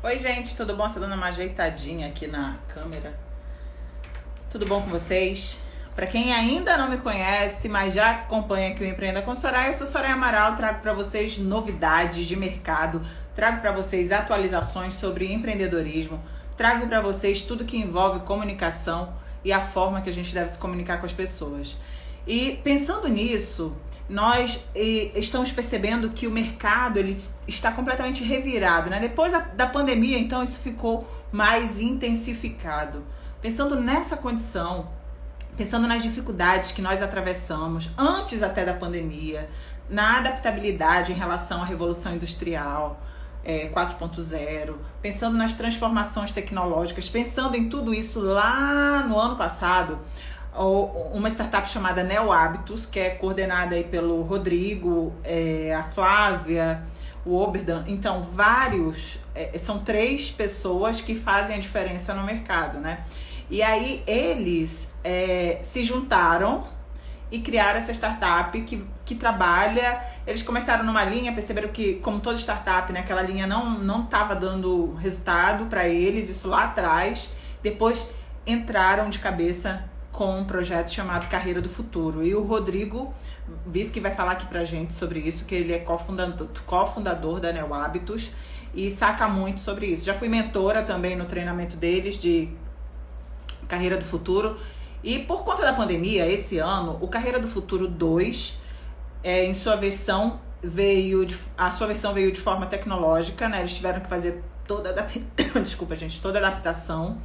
Oi, gente, tudo bom? Estou dando uma ajeitadinha aqui na câmera. Tudo bom com vocês? Para quem ainda não me conhece, mas já acompanha aqui o Empreenda com Soraya, eu sou Soraya Amaral, trago para vocês novidades de mercado, trago para vocês atualizações sobre empreendedorismo, trago para vocês tudo que envolve comunicação e a forma que a gente deve se comunicar com as pessoas. E pensando nisso, nós estamos percebendo que o mercado ele está completamente revirado, né? Depois da pandemia, então, isso ficou mais intensificado. Pensando nessa condição, pensando nas dificuldades que nós atravessamos antes até da pandemia, na adaptabilidade em relação à Revolução Industrial 4.0, pensando nas transformações tecnológicas, pensando em tudo isso lá no ano passado, uma startup chamada Neo Hábitos, que é coordenada aí pelo Rodrigo, a Flávia, o Oberdan. Então, são 3 pessoas que fazem a diferença no mercado, né? E aí eles se juntaram e criaram essa startup que trabalha. Eles começaram numa linha, perceberam que, como toda startup, né, aquela linha não estava dando resultado para eles, isso lá atrás. Depois entraram de cabeça com um projeto chamado Carreira do Futuro. E o Rodrigo Visc vai falar aqui pra gente sobre isso, que ele é cofundador da Neo Hábitos e saca muito sobre isso. Já fui mentora também no treinamento deles de Carreira do Futuro. E por conta da pandemia, esse ano, o Carreira do Futuro 2, em sua versão, veio de forma tecnológica, né? Eles tiveram que fazer toda a adaptação.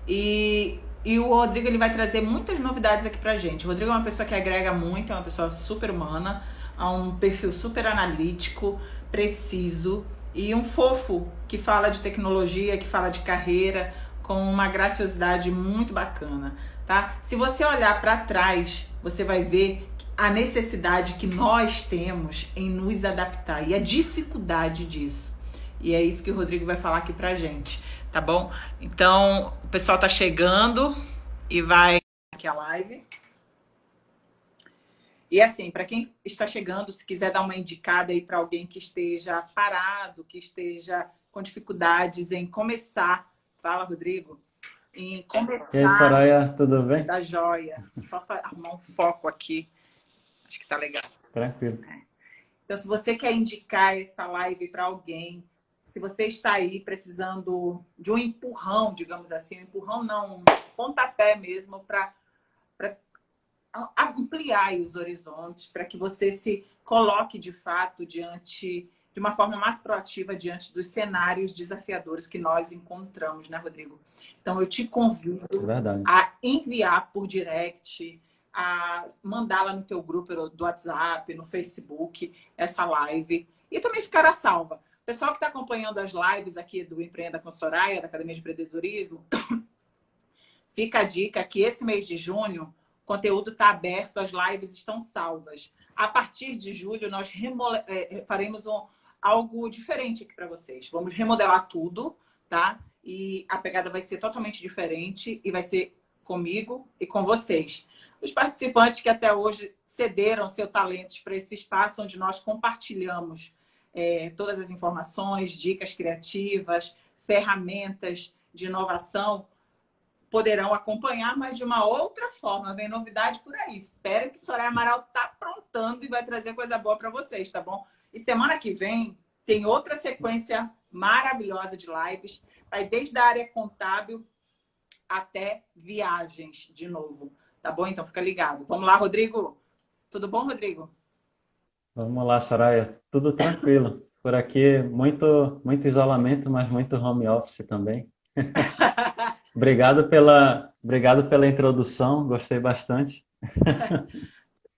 E o Rodrigo ele vai trazer muitas novidades aqui pra gente. O Rodrigo é uma pessoa que agrega muito, é uma pessoa super humana, é um perfil super analítico, preciso e um fofo que fala de tecnologia, que fala de carreira, com uma graciosidade muito bacana, tá? Se você olhar para trás, você vai ver a necessidade que nós temos em nos adaptar e a dificuldade disso. E é isso que o Rodrigo vai falar aqui pra gente, tá bom? Então, o pessoal tá chegando e vai aqui a live. E assim, para quem está chegando, se quiser dar uma indicada aí para alguém que esteja parado, que esteja com dificuldades em começar. Fala, Rodrigo. Em E aí, começar Soraya, tudo bem? da joia. Só arrumar um foco aqui. Acho que tá legal. Tranquilo. Então, se você quer indicar essa live para alguém, se você está aí precisando de um empurrão, digamos assim, um empurrão não, um pontapé mesmo para ampliar aí os horizontes, para que você se coloque de fato de uma forma mais proativa diante dos cenários desafiadores que nós encontramos, né, Rodrigo? Então, eu te É convido verdade. a enviar por direct, a mandá-la no teu grupo do WhatsApp, no Facebook, essa live. E também ficará salva. O pessoal que está acompanhando as lives aqui do Empreenda com Soraya, da Academia de Empreendedorismo, fica a dica que esse mês de junho o conteúdo está aberto, as lives estão salvas. A partir de julho, nós faremos algo diferente aqui para vocês. Vamos remodelar tudo, tá? E a pegada vai ser totalmente diferente e vai ser comigo e com vocês. Os participantes que até hoje cederam seus talentos para esse espaço onde nós compartilhamos todas as informações, dicas criativas, ferramentas de inovação, poderão acompanhar, mas de uma outra forma. Vem novidade por aí. Espero que Soraya Amaral tá aprontando e vai trazer coisa boa para vocês, tá bom? E semana que vem tem outra sequência maravilhosa de lives. Vai desde a área contábil até viagens de novo, tá bom? Então fica ligado. Vamos lá, Rodrigo? Tudo bom, Rodrigo? Vamos lá, Soraya. Tudo tranquilo. Por aqui, muito isolamento, mas muito home office também. Obrigado pela introdução, gostei bastante.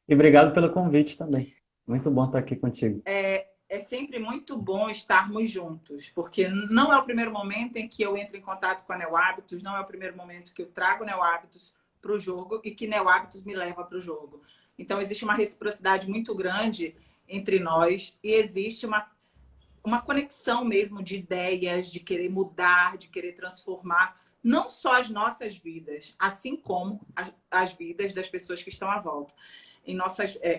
E obrigado pelo convite também. Muito bom estar aqui contigo. É sempre muito bom estarmos juntos, porque não é o primeiro momento em que eu entro em contato com a Neo Hábitos, não é o primeiro momento que eu trago Neo Hábitos para o jogo e que Neo Hábitos me leva para o jogo. Então, existe uma reciprocidade muito grande entre nós e existe uma conexão mesmo de ideias, de querer mudar, de querer transformar não só as nossas vidas, assim como as vidas das pessoas que estão à volta,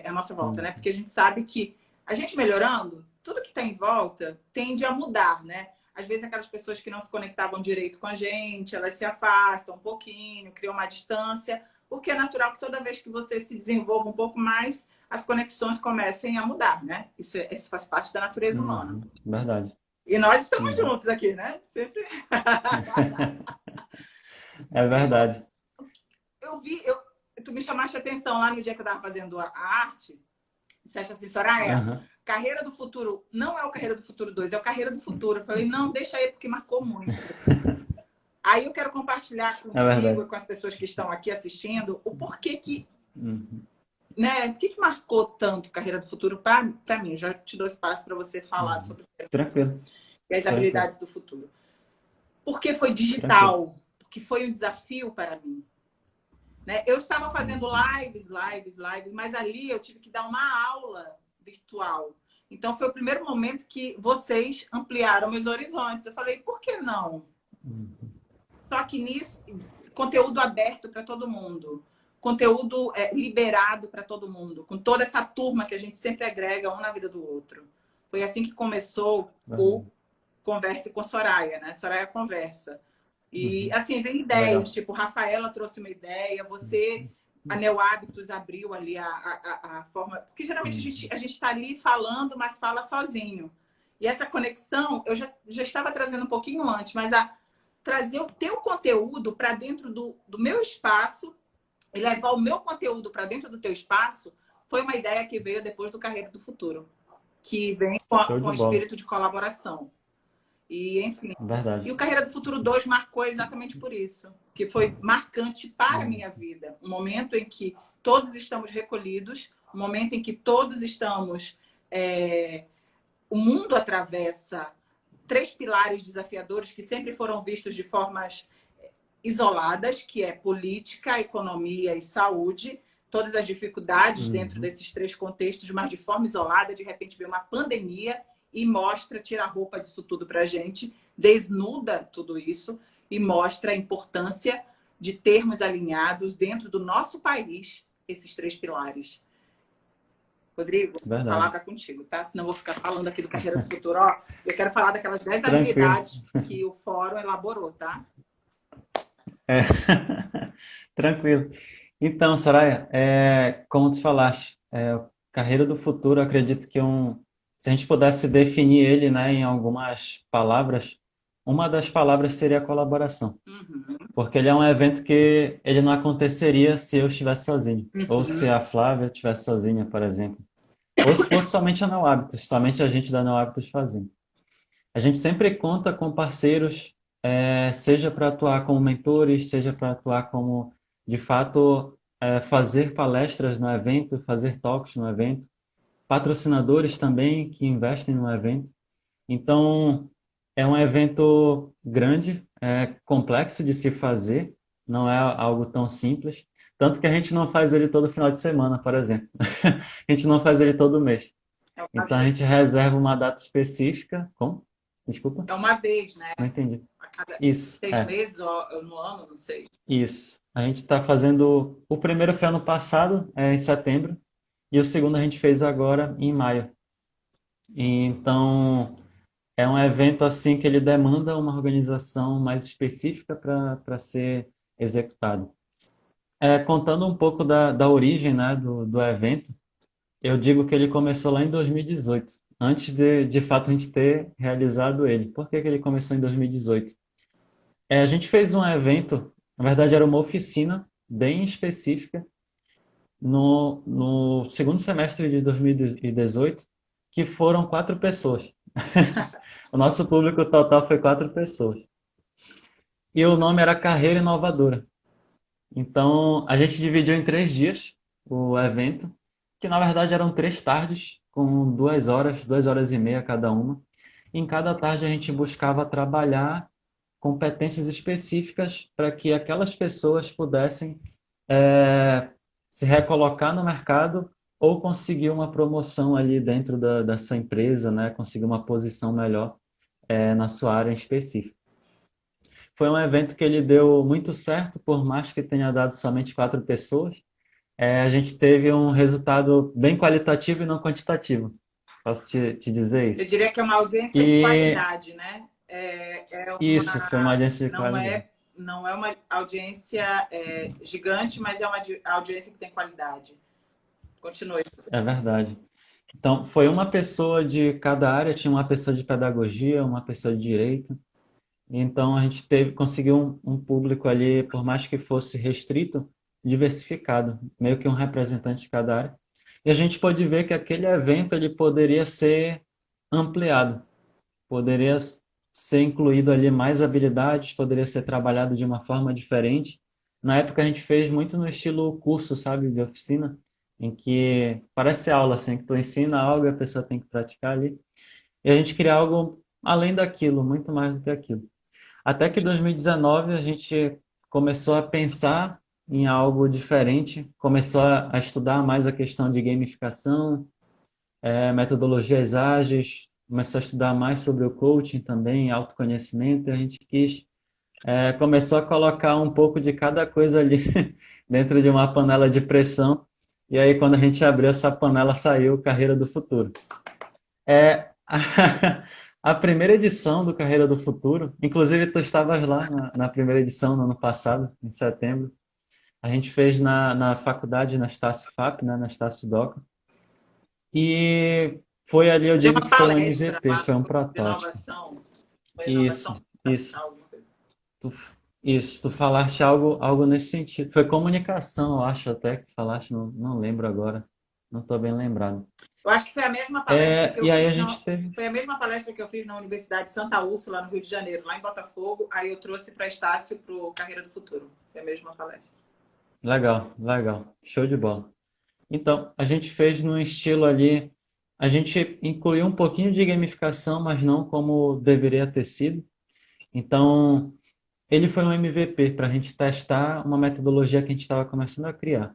à nossa volta, né? Porque a gente sabe que a gente melhorando, tudo que está em volta tende a mudar, né? às vezes aquelas pessoas que não se conectavam direito com a gente, elas se afastam um pouquinho, criam uma distância, porque é natural que toda vez que você se desenvolva um pouco mais, as conexões comecem a mudar, né? Isso faz parte da natureza humana. Verdade. E nós estamos juntos aqui, né? Sempre. É verdade. Tu me chamaste a atenção lá no dia que eu estava fazendo a arte. Disseste assim, Soraya, Carreira do Futuro não é o Carreira do Futuro 2, é o Carreira do Futuro. Eu falei, não, deixa aí, porque marcou muito. Aí eu quero compartilhar contigo e com as pessoas que estão aqui assistindo o porquê que, né, por que marcou tanto Carreira do Futuro para mim. Eu já te dou espaço para você falar sobre Tranquilo. E as habilidades do futuro. Porque foi digital, porque foi um desafio para mim. Né? Eu estava fazendo lives, mas ali eu tive que dar uma aula virtual. Então foi o primeiro momento que vocês ampliaram meus horizontes. Eu falei, por que não? Só que nisso, conteúdo aberto para todo mundo. Conteúdo liberado para todo mundo. Com toda essa turma que a gente sempre agrega um na vida do outro. Foi assim que começou o Converse com Soraya, né? Soraya Conversa. E, assim, vem ideias. Tipo, Rafaela trouxe uma ideia. Você, a Neo Hábitos, abriu ali a forma... Porque, geralmente, a gente está ali falando, mas fala sozinho. E essa conexão, eu já estava trazendo um pouquinho antes, mas trazer o teu conteúdo para dentro do meu espaço e levar o meu conteúdo para dentro do teu espaço foi uma ideia que veio depois do Carreira do Futuro, que vem com o espírito de colaboração. E, enfim. Verdade. E o Carreira do Futuro 2 marcou exatamente por isso, que foi marcante para a minha vida. Um momento em que todos estamos recolhidos, um momento em que todos estamos... O mundo atravessa 3 pilares desafiadores que sempre foram vistos de formas isoladas, que é política, economia e saúde. Todas as dificuldades dentro desses 3 contextos, mas de forma isolada, de repente vem uma pandemia e mostra, tira a roupa disso tudo pra gente, desnuda tudo isso e mostra a importância de termos alinhados dentro do nosso país esses 3 pilares. Rodrigo, a palavra é contigo, tá? Senão eu vou ficar falando aqui do Carreira do Futuro. Ó, eu quero falar daquelas 10 habilidades que o fórum elaborou, tá? Tranquilo. Então, Soraya, como tu falaste, o Carreira do Futuro, eu acredito que se a gente pudesse definir ele, né, em algumas palavras, uma das palavras seria a colaboração. Porque ele é um evento que ele não aconteceria se eu estivesse sozinho. Ou se a Flávia estivesse sozinha, por exemplo. Ou se fosse somente a Neo Hábitos, somente a gente da Neo Hábitos fazendo. A gente sempre conta com parceiros, seja para atuar como mentores, seja para atuar como, de fato, fazer palestras no evento, fazer talks no evento. Patrocinadores também que investem no evento. Então, é um evento grande, complexo de se fazer, não é algo tão simples. Tanto que a gente não faz ele todo final de semana, por exemplo. A gente não faz ele todo mês. Então, a gente reserva uma data específica. Como? Desculpa? É uma vez, né? Não entendi. A cada Isso. 6 meses ou no ano, não sei. Isso. A gente está fazendo... O primeiro foi ano passado, em setembro. E o segundo a gente fez agora em maio. Então, é um evento assim que ele demanda uma organização mais específica para ser executado. Contando um pouco da origem, né, do evento, eu digo que ele começou lá em 2018, antes de fato a gente ter realizado ele. Por que que ele começou em 2018? A gente fez um evento, na verdade era uma oficina bem específica, no segundo semestre de 2018, que foram 4 pessoas. O nosso público total foi 4 pessoas. E o nome era Carreira Inovadora. Então, a gente dividiu em 3 dias o evento, que na verdade eram 3 tardes, com 2 horas, 2 horas e meia cada uma. Em cada tarde a gente buscava trabalhar competências específicas para que aquelas pessoas pudessem se recolocar no mercado ou conseguir uma promoção ali dentro da sua empresa, né? Conseguir uma posição melhor na sua área em específico. Foi um evento que ele deu muito certo, por mais que tenha dado somente 4 pessoas. A gente teve um resultado bem qualitativo e não quantitativo. Posso te dizer isso? Eu diria que é uma audiência de qualidade, né? é Isso, foi uma uma, audiência de qualidade. não é uma audiência gigante, mas é uma audiência que tem qualidade. Continue. É verdade. Então, foi uma pessoa de cada área, tinha uma pessoa de pedagogia, uma pessoa de direito. Então, a gente conseguiu um público ali, por mais que fosse restrito, diversificado, meio que um representante de cada área. E a gente pode ver que aquele evento ele poderia ser ampliado, poderia ser incluído ali mais habilidades, poderia ser trabalhado de uma forma diferente. Na época a gente fez muito no estilo curso, sabe, de oficina, em que parece aula, assim, que tu ensina algo e a pessoa tem que praticar ali. E a gente queria algo além daquilo, muito mais do que aquilo. Até que em 2019 a gente começou a pensar em algo diferente, começou a estudar mais a questão de gamificação, metodologias ágeis, começou a estudar mais sobre o coaching também, autoconhecimento, e a gente começou a colocar um pouco de cada coisa ali dentro de uma panela de pressão, e aí quando a gente abriu essa panela saiu Carreira do Futuro. A primeira edição do Carreira do Futuro, inclusive tu estavas lá na primeira edição no ano passado, em setembro, a gente fez na faculdade, na Estácio FAP, né, na Estácio Doca, e foi ali, eu Deu digo uma que foi um palestra MVP, lá, foi não um foi? De protótipo. inovação. Foi inovação Isso, isso. alguma coisa. Tu, tu falaste algo nesse sentido. Foi comunicação, eu acho até que tu falaste, não lembro agora. Não estou bem lembrado. Eu acho que foi a mesma palestra que eu E aí fiz a gente teve. foi a mesma palestra que eu fiz na Universidade de Santa Úrsula, no Rio de Janeiro, lá em Botafogo. Aí eu trouxe para Estácio para o Carreira do Futuro. Foi a mesma palestra. Legal, legal. Show de bola. Então, a gente fez num estilo ali. A gente incluiu um pouquinho de gamificação, mas não como deveria ter sido. Então, ele foi um MVP para a gente testar uma metodologia que a gente estava começando a criar.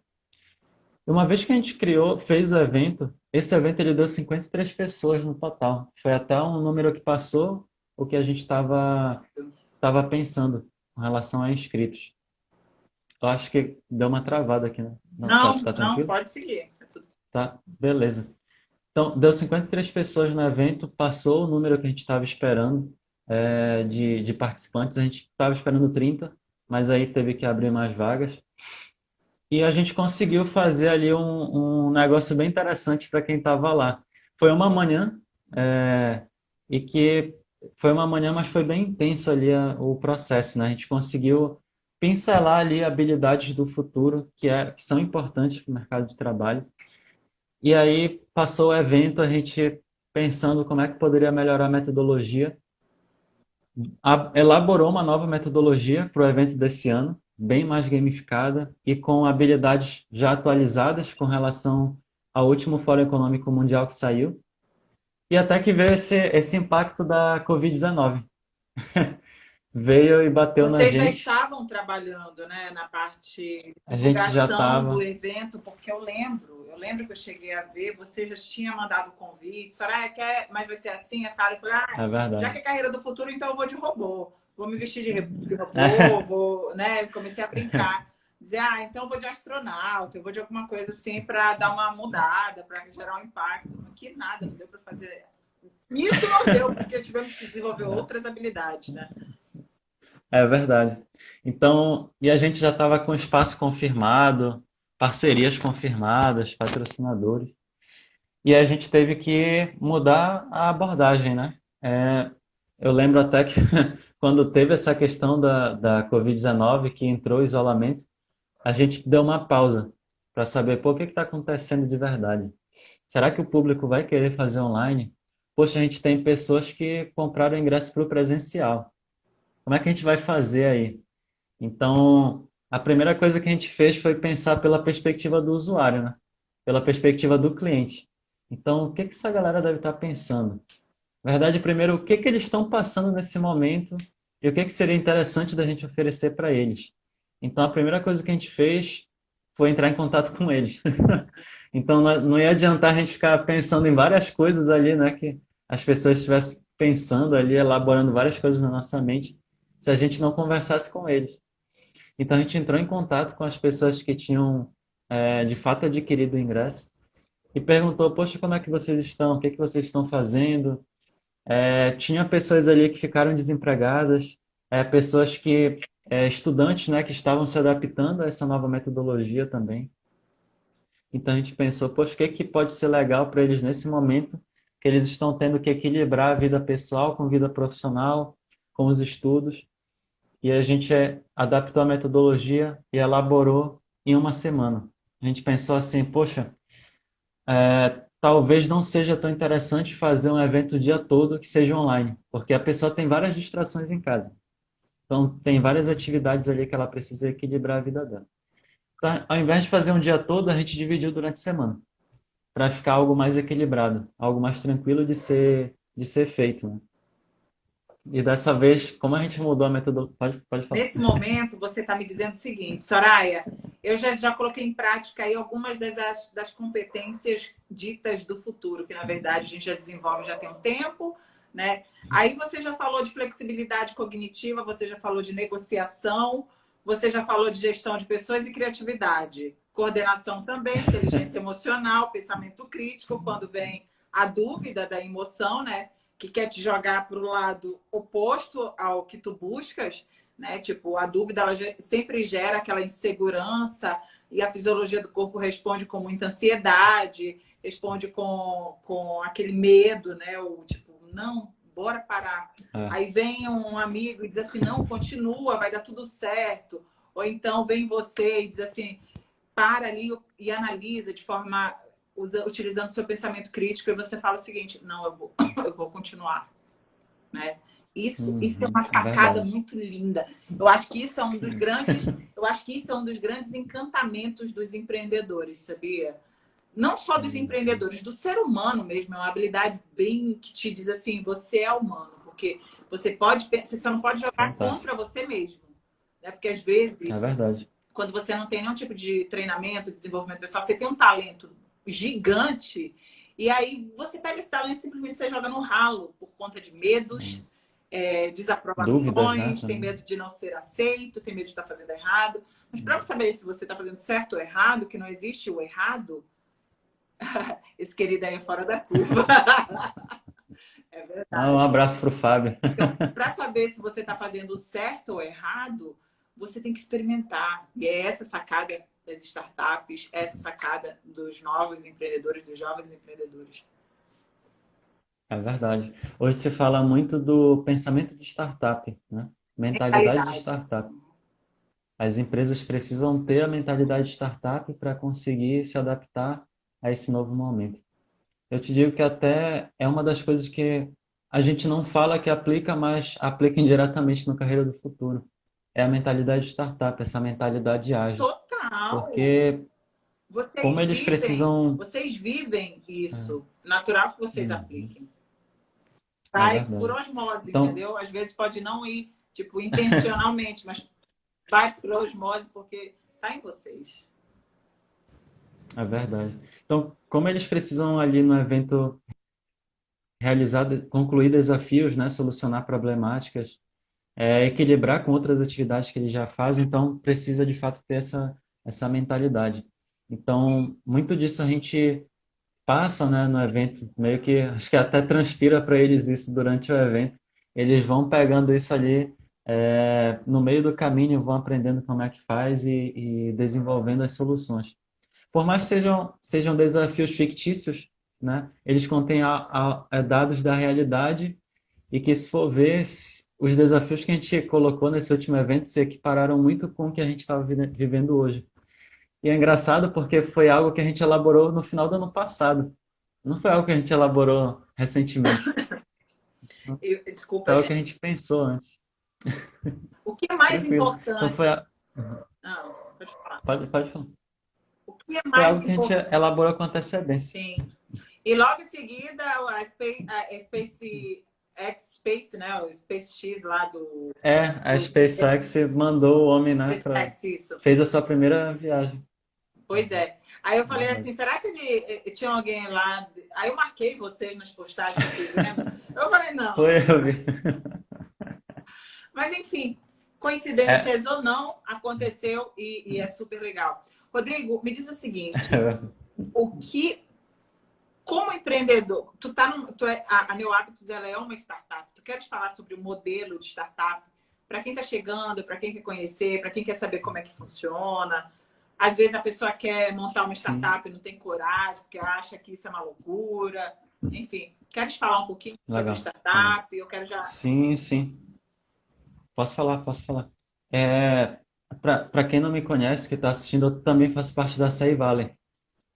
E uma vez que a gente criou, fez o evento, esse evento ele deu 53 pessoas no total. Foi até um número que passou o que a gente estava pensando com relação a inscritos. Eu acho que deu uma travada aqui, né? Não, Não, tá não, tranquilo? pode seguir. É tudo. Tá, beleza. Então, deu 53 pessoas no evento, passou o número que a gente estava esperando de participantes. A gente estava esperando 30, mas aí teve que abrir mais vagas. E a gente conseguiu fazer ali um negócio bem interessante para quem estava lá. Foi uma manhã, e que foi uma manhã, mas foi bem intenso ali o processo, né? A gente conseguiu pincelar ali habilidades do futuro que são importantes para o mercado de trabalho. E aí passou o evento, a gente pensando como é que poderia melhorar a metodologia, elaborou uma nova metodologia para o evento desse ano, bem mais gamificada e com habilidades já atualizadas com relação ao último Fórum Econômico Mundial que saiu, e até que veio esse impacto da Covid-19. Veio e bateu na Vocês já gente, estavam trabalhando, né, na parte de a gente já divulgação do estava, evento, porque eu lembro que eu cheguei a ver, você já tinha mandado o convite, Soraya quer, mas vai ser assim, essa área, eu falei, é já que verdade. é carreira do futuro, então eu vou de robô, vou me vestir de robô, vou, né, comecei a brincar, dizer, então eu vou de astronauta, eu vou de alguma coisa assim para dar uma mudada, para gerar um impacto, que nada, não deu para fazer. Isso não deu, porque tivemos que desenvolver outras habilidades, né? É verdade. Então, e a gente já estava com espaço confirmado, parcerias confirmadas, patrocinadores. E a gente teve que mudar a abordagem, né? Eu lembro até que quando teve essa questão da Covid-19, que entrou o isolamento, a gente deu uma pausa para saber, pô, o que está acontecendo de verdade? Será que o público vai querer fazer online? Poxa, a gente tem pessoas que compraram ingresso para o presencial. Como é que a gente vai fazer aí? Então, a primeira coisa que a gente fez foi pensar pela perspectiva do usuário, né? Pela perspectiva do cliente. Então, o que que essa galera deve estar pensando? Na verdade, primeiro, o que que eles estão passando nesse momento e o que que seria interessante da gente oferecer para eles. Então, a primeira coisa que a gente fez foi entrar em contato com eles. Então, não ia adiantar a gente ficar pensando em várias coisas ali, né? Que as pessoas estivessem pensando ali, elaborando várias coisas na nossa mente, se a gente não conversasse com eles. Então, a gente entrou em contato com as pessoas que tinham, de fato, adquirido o ingresso e perguntou, poxa, como é que vocês estão? O que é que vocês estão fazendo? Tinha pessoas ali que ficaram desempregadas, pessoas estudantes, né, que estavam se adaptando a essa nova metodologia também. Então a gente pensou, poxa, o que que pode ser legal para eles nesse momento que eles estão tendo que equilibrar a vida pessoal com a vida profissional, com os estudos. E a gente adaptou a metodologia e elaborou em uma semana. A gente pensou assim, poxa, talvez não seja tão interessante fazer um evento o dia todo que seja online, porque a pessoa tem várias distrações em casa. Então, tem várias atividades ali que ela precisa equilibrar a vida dela. Então, ao invés de fazer um dia todo, a gente dividiu durante a semana, para ficar algo mais equilibrado, algo mais tranquilo de ser feito, né? E dessa vez, como a gente mudou a metodologia. Pode falar. Nesse momento, você está me dizendo o seguinte, Soraya, eu já coloquei em prática aí algumas das competências ditas do futuro, que na verdade a gente já desenvolve já tem um tempo, né? Aí você já falou de flexibilidade cognitiva, você já falou de negociação, você já falou de gestão de pessoas e criatividade. Coordenação também, inteligência emocional, pensamento crítico, quando vem a dúvida da emoção, né? Que quer te jogar para o lado oposto ao que tu buscas, né? Tipo, a dúvida ela sempre gera aquela insegurança e a fisiologia do corpo responde com muita ansiedade, responde com aquele medo, né? O tipo, não, bora parar. Aí vem um amigo e diz assim, não, continua, vai dar tudo certo. Ou então vem você e diz assim, para ali e analisa de forma utilizando o seu pensamento crítico e você fala o seguinte, não, eu vou continuar, né? Isso é uma sacada muito linda. Eu acho que isso é um dos grandes encantamentos dos empreendedores, sabia? Não só dos empreendedores, do ser humano mesmo, é uma habilidade bem que te diz assim, você é humano, porque você só não pode jogar contra você mesmo, né? Porque às vezes, é verdade. Quando você não tem nenhum tipo de treinamento, desenvolvimento pessoal, você tem um talento gigante e aí você pega esse talento e simplesmente você joga no ralo por conta de medos, desaprovações, Dúvidas, né, tem medo de não ser aceito, tem medo de estar fazendo errado. Mas para saber se você está fazendo certo ou errado, que não existe o errado, esse querido aí é fora da curva. É verdade. Um abraço para o Fábio. Então, para saber se você está fazendo certo ou errado, você tem que experimentar. E é essa sacada das startups, essa sacada dos novos empreendedores, dos jovens empreendedores. É verdade. Hoje se fala muito do pensamento de startup, né? Mentalidade de startup. As empresas precisam ter a mentalidade de startup para conseguir se adaptar a esse novo momento. Eu te digo que até é uma das coisas que a gente não fala que aplica, mas aplica indiretamente no Carreira do Futuro. É a mentalidade de startup, essa mentalidade ágil. Total. Porque como eles precisam... Vocês vivem isso. Natural que vocês apliquem. Vai por osmose, então, entendeu? Às vezes pode não ir, tipo, intencionalmente, mas vai por osmose porque tá em vocês. É verdade. Então, como eles precisam ali no evento concluir desafios, né, solucionar problemáticas, equilibrar com outras atividades que eles já fazem, então precisa de fato ter essa mentalidade. Então, muito disso a gente passa, né, no evento, meio que, acho que até transpira para eles isso durante o evento. Eles vão pegando isso ali no meio do caminho, vão aprendendo como é que faz e desenvolvendo as soluções. Por mais que sejam desafios fictícios, né, eles contêm dados da realidade e que, se for ver, os desafios que a gente colocou nesse último evento se equipararam muito com o que a gente estava vivendo hoje. E é engraçado porque foi algo que a gente elaborou no final do ano passado. Não foi algo que a gente elaborou recentemente. Desculpa, foi algo que a gente pensou antes. O que é mais importante? Então foi Não, pode falar. Pode falar. O que é mais foi algo que a gente elaborou com antecedência. Sim. E logo em seguida, a Space, né? O SpaceX lá do... A SpaceX mandou o homem, né? Fez a sua primeira viagem. Pois é. Aí eu falei assim, será que ele tinha alguém lá? Aí eu marquei vocês nas postagens, né? Eu falei, não. Foi, eu vi. Mas enfim, coincidências ou não, aconteceu e é super legal. Rodrigo, me diz o seguinte, o que Como empreendedor, a New Hábitos, ela é uma startup. Tu queres falar sobre o modelo de startup para quem está chegando, para quem quer conhecer, para quem quer saber como é que funciona? Às vezes a pessoa quer montar uma Sim, startup e não tem coragem, porque acha que isso é uma loucura. Enfim, queres falar um pouquinho sobre legal, legal. startup? Eu quero já. Sim, sim. Posso falar, posso falar. É, para quem não me conhece, que está assistindo, eu também faço parte da Sei Valley,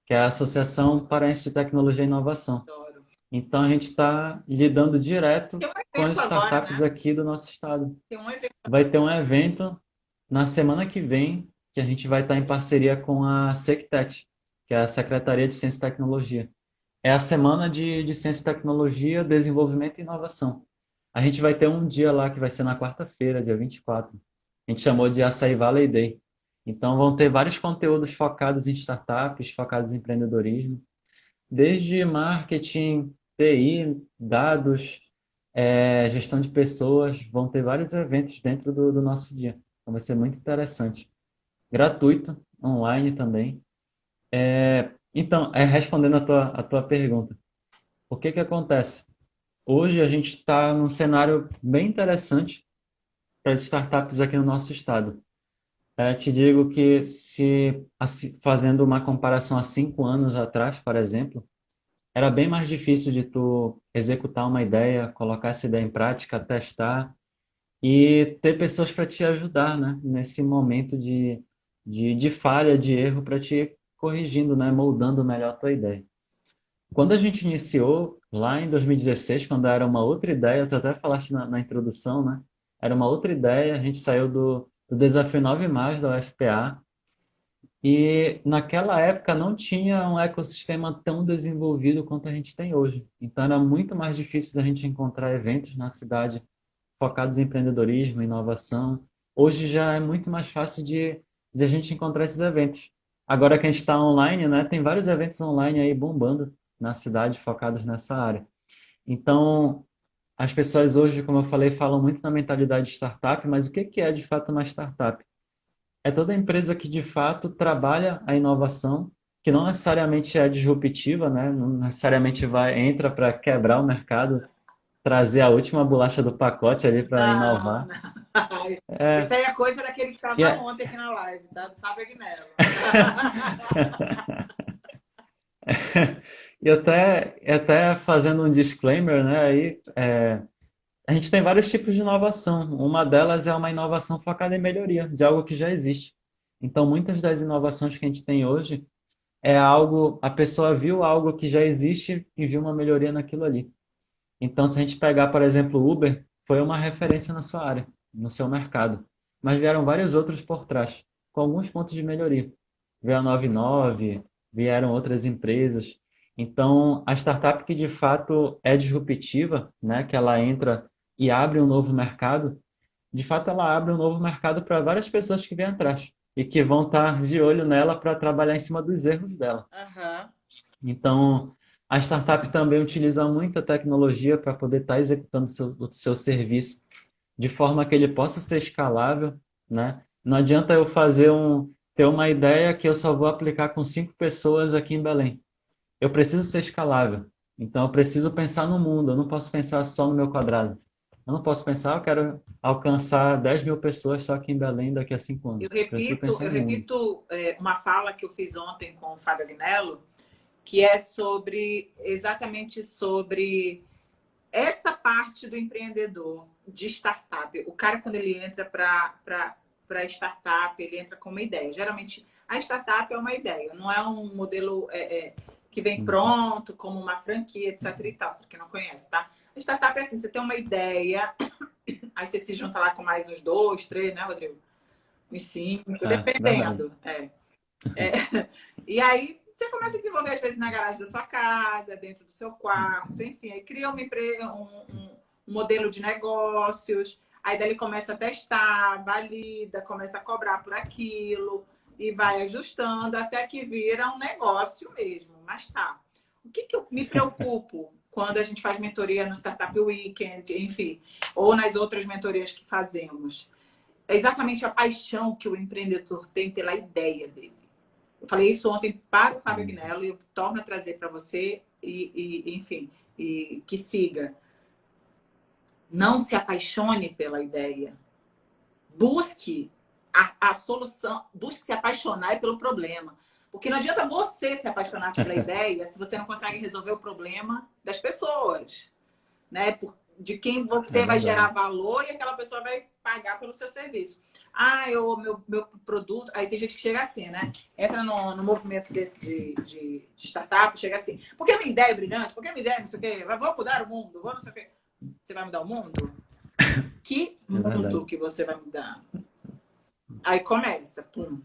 que é a Associação Paraense de Tecnologia e Inovação. Adoro. Então, a gente está lidando direto Tem um com as evento agora, startups né? aqui do nosso estado. Tem um evento. Vai ter um evento na semana que vem, que a gente vai estar em parceria com a Sectet, que é a Secretaria de Ciência e Tecnologia. É a semana de Ciência e Tecnologia, Desenvolvimento e Inovação. A gente vai ter um dia lá que vai ser na quarta-feira, dia 24. A gente chamou de Açaí Valley Day. Então vão ter vários conteúdos focados em startups, focados em empreendedorismo, desde marketing, TI, dados, gestão de pessoas. Vão ter vários eventos dentro do nosso dia. Então vai ser muito interessante. Gratuito, online também. Então, respondendo a tua pergunta, o que que acontece? Hoje a gente está num cenário bem interessante para as startups aqui no nosso estado. Te digo que se fazendo uma comparação há 5 anos atrás, por exemplo, era bem mais difícil de tu executar uma ideia, colocar essa ideia em prática, testar e ter pessoas para te ajudar, né? Nesse momento de falha, de erro, para te ir corrigindo, né? Moldando melhor a tua ideia. Quando a gente iniciou, lá em 2016, quando era uma outra ideia, tu até falaste na introdução, né? Era uma outra ideia, a gente saiu do Desafio 9 Mais da UFPA, e naquela época não tinha um ecossistema tão desenvolvido quanto a gente tem hoje. Então era muito mais difícil da gente encontrar eventos na cidade focados em empreendedorismo, inovação. Hoje já é muito mais fácil de a gente encontrar esses eventos. Agora que a gente está online, né, tem vários eventos online aí bombando na cidade focados nessa área. Então, as pessoas hoje, como eu falei, falam muito na mentalidade de startup, mas o que que é de fato uma startup? É toda empresa que de fato trabalha a inovação, que não necessariamente é disruptiva, né? Não necessariamente entra para quebrar o mercado, trazer a última bolacha do pacote ali para Não, inovar. não. Isso É, aí é coisa daquele que e estava é- ontem aqui na live, tá? Do Fábio Agnello. e até fazendo um disclaimer, né? A gente tem vários tipos de inovação. Uma delas é uma inovação focada em melhoria de algo que já existe. Então, muitas das inovações que a gente tem hoje a pessoa viu algo que já existe e viu uma melhoria naquilo ali. Então, se a gente pegar, por exemplo, o Uber, foi uma referência na sua área, no seu mercado. Mas vieram vários outros por trás, com alguns pontos de melhoria. Veio a 99, vieram outras empresas. Então, a startup que de fato é disruptiva, né, que ela entra e abre um novo mercado, de fato ela abre um novo mercado para várias pessoas que vêm atrás e que vão estar de olho nela para trabalhar em cima dos erros dela. Aham. Então, a startup também utiliza muita tecnologia para poder estar executando o seu serviço de forma que ele possa ser escalável, né? Não adianta eu ter uma ideia que eu só vou aplicar com 5 pessoas aqui em Belém. Eu preciso ser escalável. Então, eu preciso pensar no mundo. Eu não posso pensar só no meu quadrado. Eu não posso pensar, eu quero alcançar 10 mil pessoas só aqui em Belém daqui a 5 anos. Eu preciso pensar Eu no mundo. repito uma fala que eu fiz ontem com o Fábio Agnello, que é exatamente sobre essa parte do empreendedor de startup. O cara, quando ele entra para startup, ele entra com uma ideia. Geralmente, a startup é uma ideia, não é um modelo que vem pronto, como uma franquia, etc. e tal, para quem não conhece, tá? A startup é assim, você tem uma ideia, aí você se junta lá com mais uns dois, três, né, Rodrigo? Uns cinco, Verdade. dependendo. É. E aí você começa a desenvolver, às vezes, na garagem da sua casa, dentro do seu quarto, enfim, aí cria uma empresa, um modelo de negócios, aí daí ele começa a testar, valida, começa a cobrar por aquilo e vai ajustando até que vira um negócio mesmo. Mas tá. O que eu me preocupo quando a gente faz mentoria no Startup Weekend, enfim, ou nas outras mentorias que fazemos? É exatamente a paixão que o empreendedor tem pela ideia dele. Eu falei isso ontem para o Fábio Hum. Agnello e eu torno a trazer para você enfim, e que siga. Não se apaixone pela ideia. Busque a solução, busque se apaixonar pelo problema. Porque não adianta você se apaixonar pela ideia se você não consegue resolver o problema das pessoas, né? De quem É você vai gerar verdade. valor e aquela pessoa vai pagar pelo seu serviço. Ah, meu produto. Aí tem gente que chega assim, né? Entra no movimento desse de startup, chega assim. Porque a minha ideia é brilhante, porque a minha ideia é não sei o quê, vou mudar o mundo, vou não sei o quê. Você vai mudar o mundo? Que É verdade. mundo que você vai mudar? Aí começa, pum,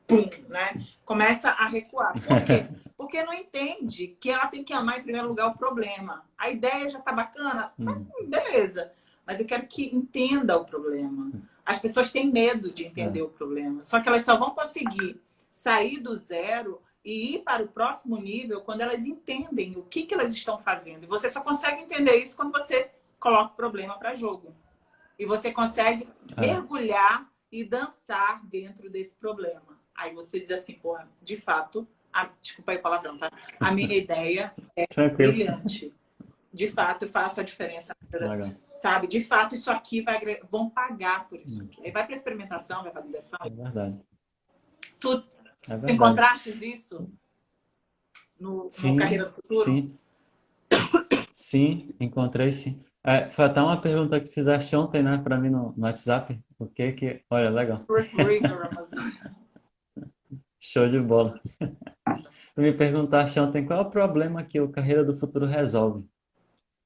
pum, né? Começa a recuar. Por quê? Porque não entende que ela tem que amar em primeiro lugar o problema. A ideia já tá bacana, Hum. beleza. Mas eu quero que entenda o problema. As pessoas têm medo de É, entender o problema. Só que elas só vão conseguir sair do zero e ir para o próximo nível quando elas entendem o que elas estão fazendo. E você só consegue entender isso quando você coloca o problema para jogo. E você consegue é. mergulhar e dançar dentro desse problema. Aí você diz assim, porra, de fato, desculpa aí o palavrão, tá? A minha ideia é Tranquilo. brilhante. De fato, eu faço a diferença. Legal. Sabe? De fato, isso aqui vão pagar por isso Hum. aqui. Aí vai para experimentação, vai para validação. É verdade. Tu É verdade. encontrastes isso no Carreira Sim, do Futuro? sim, sim, encontrei sim. É, foi até uma pergunta que fizeste ontem, né, para mim no WhatsApp. O que que. Olha, legal. Stuart River, Amazônia. Show de bola. Tu me perguntaste ontem qual é o problema que o Carreira do Futuro resolve.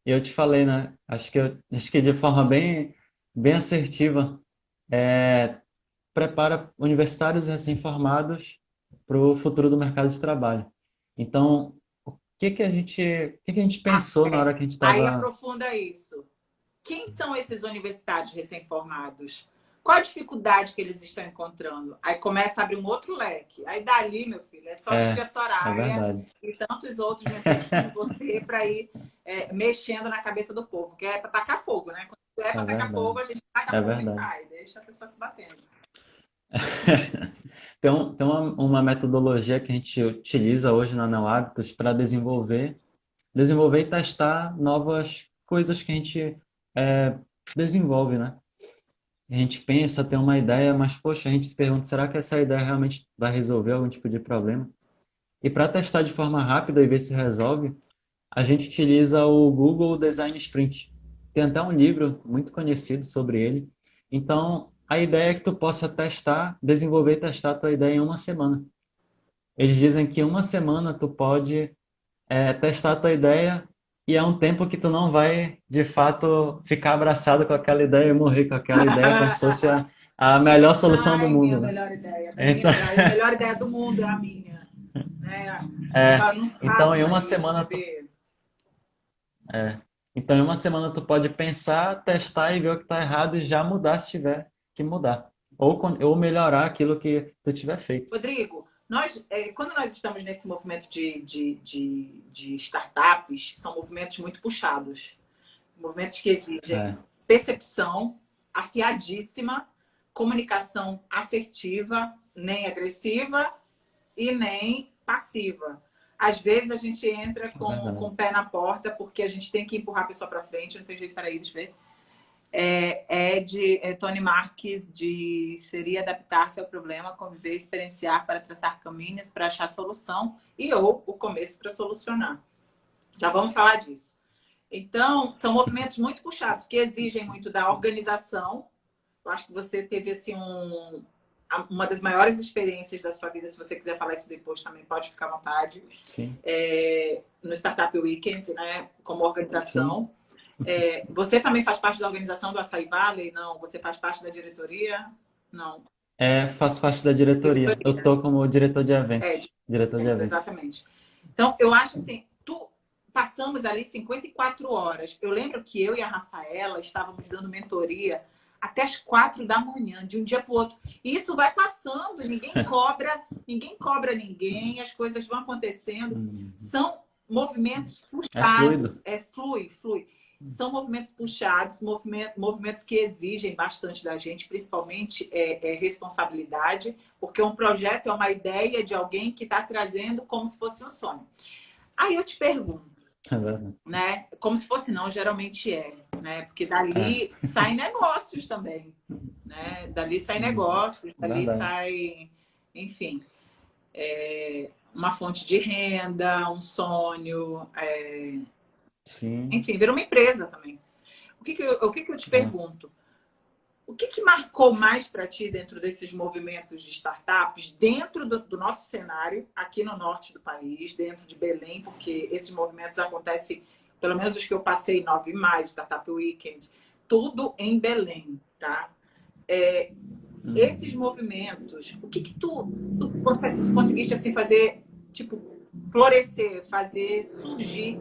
E eu te falei, né? Acho que de forma bem assertiva, prepara universitários recém-formados para o futuro do mercado de trabalho. Então, o que a gente pensou na hora que a gente Aí estava. aprofunda isso. Quem são esses universitários recém-formados? Qual a dificuldade que eles estão encontrando? Aí começa a abrir um outro leque. Aí dali, meu filho, é só É, titia é Soraya verdade. e tantos outros mentores como você para ir mexendo na cabeça do povo, que é para tacar fogo, né? Quando é É para tacar verdade. fogo, a gente taca É fogo e verdade. sai, deixa a pessoa se batendo. Tem uma metodologia que a gente utiliza hoje na Neo Hábitos para desenvolver e testar novas coisas que a gente é, desenvolve, né? A gente pensa, tem uma ideia, mas poxa, a gente se pergunta, será que essa ideia realmente vai resolver algum tipo de problema? E para testar de forma rápida e ver se resolve, a gente utiliza o Google Design Sprint. Tem até um livro muito conhecido sobre ele. Então, a ideia é que tu possa testar, desenvolver e testar a tua ideia em uma semana. Eles dizem que uma semana tu pode testar a tua ideia e é um tempo que tu não vai, de fato, ficar abraçado com aquela ideia e morrer com aquela ideia como se fosse a melhor solução do Ai, minha mundo, né? melhor ideia. Então, Menina, a melhor ideia do mundo é a minha. Né? Eu é, falo, não então em faça uma isso, semana bebê. é, então em uma semana tu pode pensar, testar e ver o que está errado e já mudar se tiver que mudar. Ou melhorar aquilo que tu tiver feito. Rodrigo, quando nós estamos nesse movimento de startups, são movimentos muito puxados. Movimentos que exigem É, percepção afiadíssima, comunicação assertiva, nem agressiva e nem passiva. Às vezes a gente entra é com verdade. o pé na porta porque a gente tem que empurrar a pessoa para frente, não tem jeito para eles ver. Tony Marques de seria adaptar-se ao problema, conviver, experienciar para traçar caminhos, para achar solução e ou o começo para solucionar. Já vamos falar disso. Então, são movimentos muito puxados, que exigem muito da organização. Eu acho que você teve assim uma das maiores experiências da sua vida. Se você quiser falar isso depois também, pode ficar à vontade. Sim, No Startup Weekend, né? Como sim. organização. Você também faz parte da organização do Açaí Valley? Não. Você faz parte da diretoria? Não. Faço parte da diretoria. Eu Diretoria. tô como diretor de É, de eventos. Diretor de eventos, eventos. exatamente. Então, eu acho assim, passamos ali 54 horas. Eu lembro que eu e a Rafaela estávamos dando mentoria até as 4 da manhã, de um dia para o outro. E isso vai passando, ninguém cobra ninguém, as coisas vão acontecendo. Hum. São movimentos É fluido. puxados, flui. são movimentos puxados, movimentos que exigem bastante da gente, principalmente responsabilidade, porque um projeto é uma ideia de alguém que está trazendo como se fosse um sonho. Aí eu te pergunto, É verdade. né? Como se fosse não, geralmente né? Porque É, dali saem negócios também, né? Dali saem negócios, dali verdade. sai, enfim, uma fonte de renda, um sonho, Sim. enfim, vira uma empresa também. O que que eu te É. pergunto? O que que marcou mais para ti dentro desses movimentos de startups, dentro do nosso cenário, aqui no norte do país, dentro de Belém, porque esses movimentos acontecem, pelo menos os que eu passei, 9 Mais, Startup Weekend, tudo em Belém, tá? Esses Uhum. movimentos, o que que tu conseguiste assim fazer, tipo, florescer, fazer surgir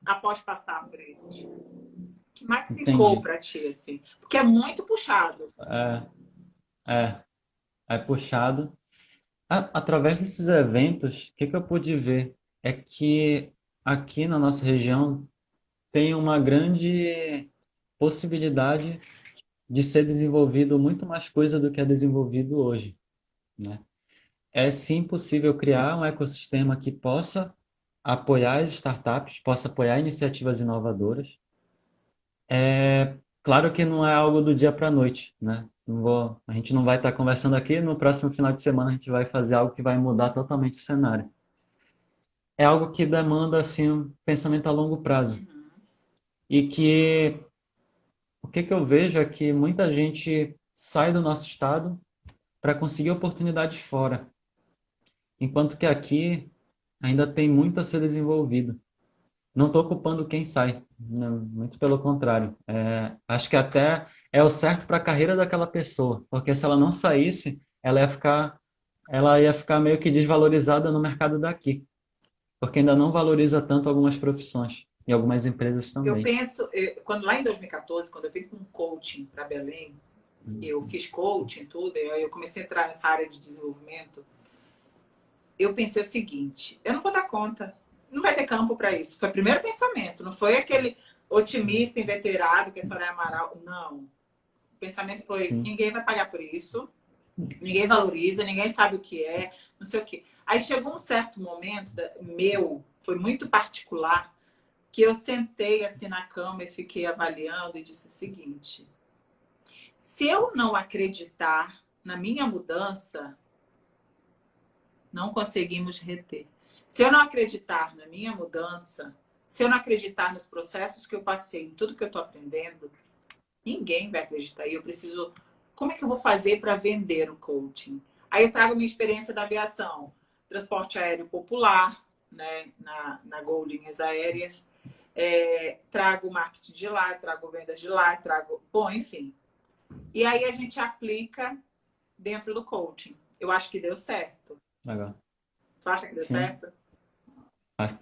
após passar por eles? O que mais ficou Entendi. para ti, assim? Porque é muito puxado. É, é, é puxado. Através desses eventos, o que que eu pude ver é que aqui na nossa região tem uma grande possibilidade de ser desenvolvido muito mais coisa do que é desenvolvido hoje, né? É sim possível criar um ecossistema que possa apoiar as startups, possa apoiar iniciativas inovadoras. Claro que não é algo do dia para a noite, né? A gente não vai estar conversando aqui, no próximo final de semana a gente vai fazer algo que vai mudar totalmente o cenário. É algo que demanda assim um pensamento a longo prazo. Uhum. E que o que eu vejo é que muita gente sai do nosso estado para conseguir oportunidades fora, enquanto que aqui ainda tem muito a ser desenvolvido. Não estou culpando quem sai, não, muito pelo contrário. Acho que até é o certo para a carreira daquela pessoa, porque se ela não saísse, ela ia ficar meio que desvalorizada no mercado daqui, porque ainda não valoriza tanto algumas profissões e algumas empresas Eu também. penso, quando lá em 2014, quando eu vim com coaching para Belém, eu fiz coaching, tudo, e aí eu comecei a entrar nessa área de desenvolvimento, eu pensei o seguinte, eu não vou dar conta, não vai ter campo para isso. Foi o primeiro pensamento, não foi aquele otimista, inveterado, que é Soraya Amaral, não. O pensamento foi, Sim. ninguém vai pagar por isso, ninguém valoriza, ninguém sabe o que é, não sei o quê. Aí chegou um certo momento, meu, foi muito particular, que eu sentei assim na cama e fiquei avaliando e disse o seguinte: se eu não acreditar na minha mudança, não conseguimos reter. Se eu não acreditar na minha mudança, se eu não acreditar nos processos que eu passei, em tudo que eu estou aprendendo, ninguém vai acreditar. E eu preciso. Como é que eu vou fazer para vender o coaching? Aí eu trago minha experiência da aviação, transporte aéreo popular, né, na Gol Linhas Aéreas. Trago marketing de lá, trago vendas de lá, trago. Bom, enfim. E aí a gente aplica dentro do coaching. Eu acho que deu certo. Legal. Tu acha que deu Sim. certo?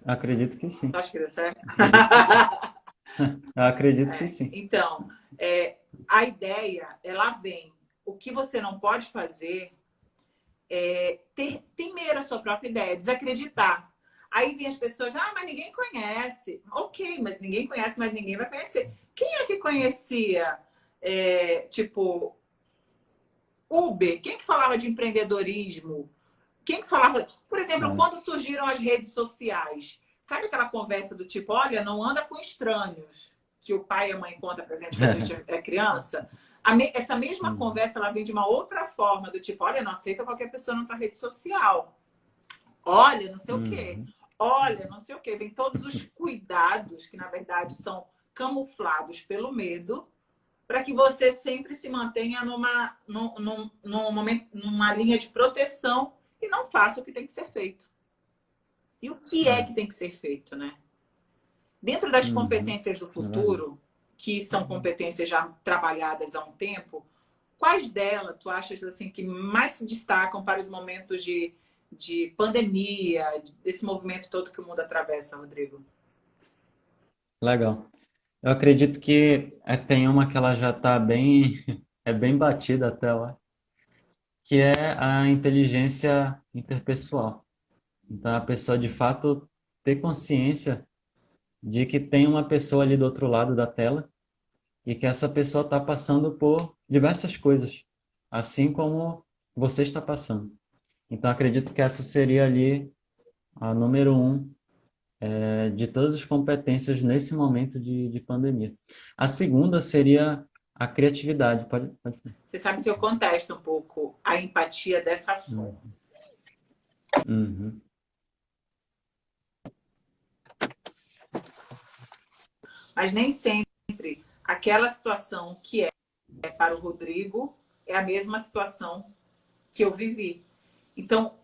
Acredito que Tu sim. acha que deu certo? Acredito que sim. Eu acredito que sim. Então, a ideia, ela vem. O que você não pode fazer é temer a sua própria ideia, desacreditar. Aí vem as pessoas, mas ninguém conhece. Ok, mas ninguém conhece, mas ninguém vai conhecer. Quem é que conhecia, tipo, Uber? Quem é que falava de empreendedorismo? Quem que falava? Por exemplo, É. quando surgiram as redes sociais, sabe aquela conversa do tipo, olha, não anda com estranhos, que o pai e a mãe contam pra gente quando a gente é criança? Essa mesma Uhum. conversa, ela vem de uma outra forma, do tipo, olha, não aceita qualquer pessoa na tua rede social. Olha, não sei o quê. Uhum. Olha, não sei o quê. Vem todos os cuidados que, na verdade, são camuflados pelo medo, para que você sempre se mantenha numa linha de proteção e não faça o que tem que ser feito. E o que é É. que tem que ser feito, né? Dentro das Uhum. competências do É verdade. futuro, que são competências já trabalhadas há um tempo, quais delas tu achas assim que mais se destacam para os momentos de pandemia, desse movimento todo que o mundo atravessa, Rodrigo? Legal. Eu acredito que tem uma que ela já está bem, é bem batida até lá, que é a inteligência interpessoal. Então, a pessoa de fato ter consciência de que tem uma pessoa ali do outro lado da tela e que essa pessoa está passando por diversas coisas, assim como você está passando. Então, acredito que essa seria ali a número um, de todas as competências nesse momento de pandemia. A segunda seria a criatividade. Pode... Você sabe que eu contesto um pouco a empatia dessa forma. Uhum. Mas nem sempre aquela situação que é para o Rodrigo é a mesma situação que eu vivi. Então,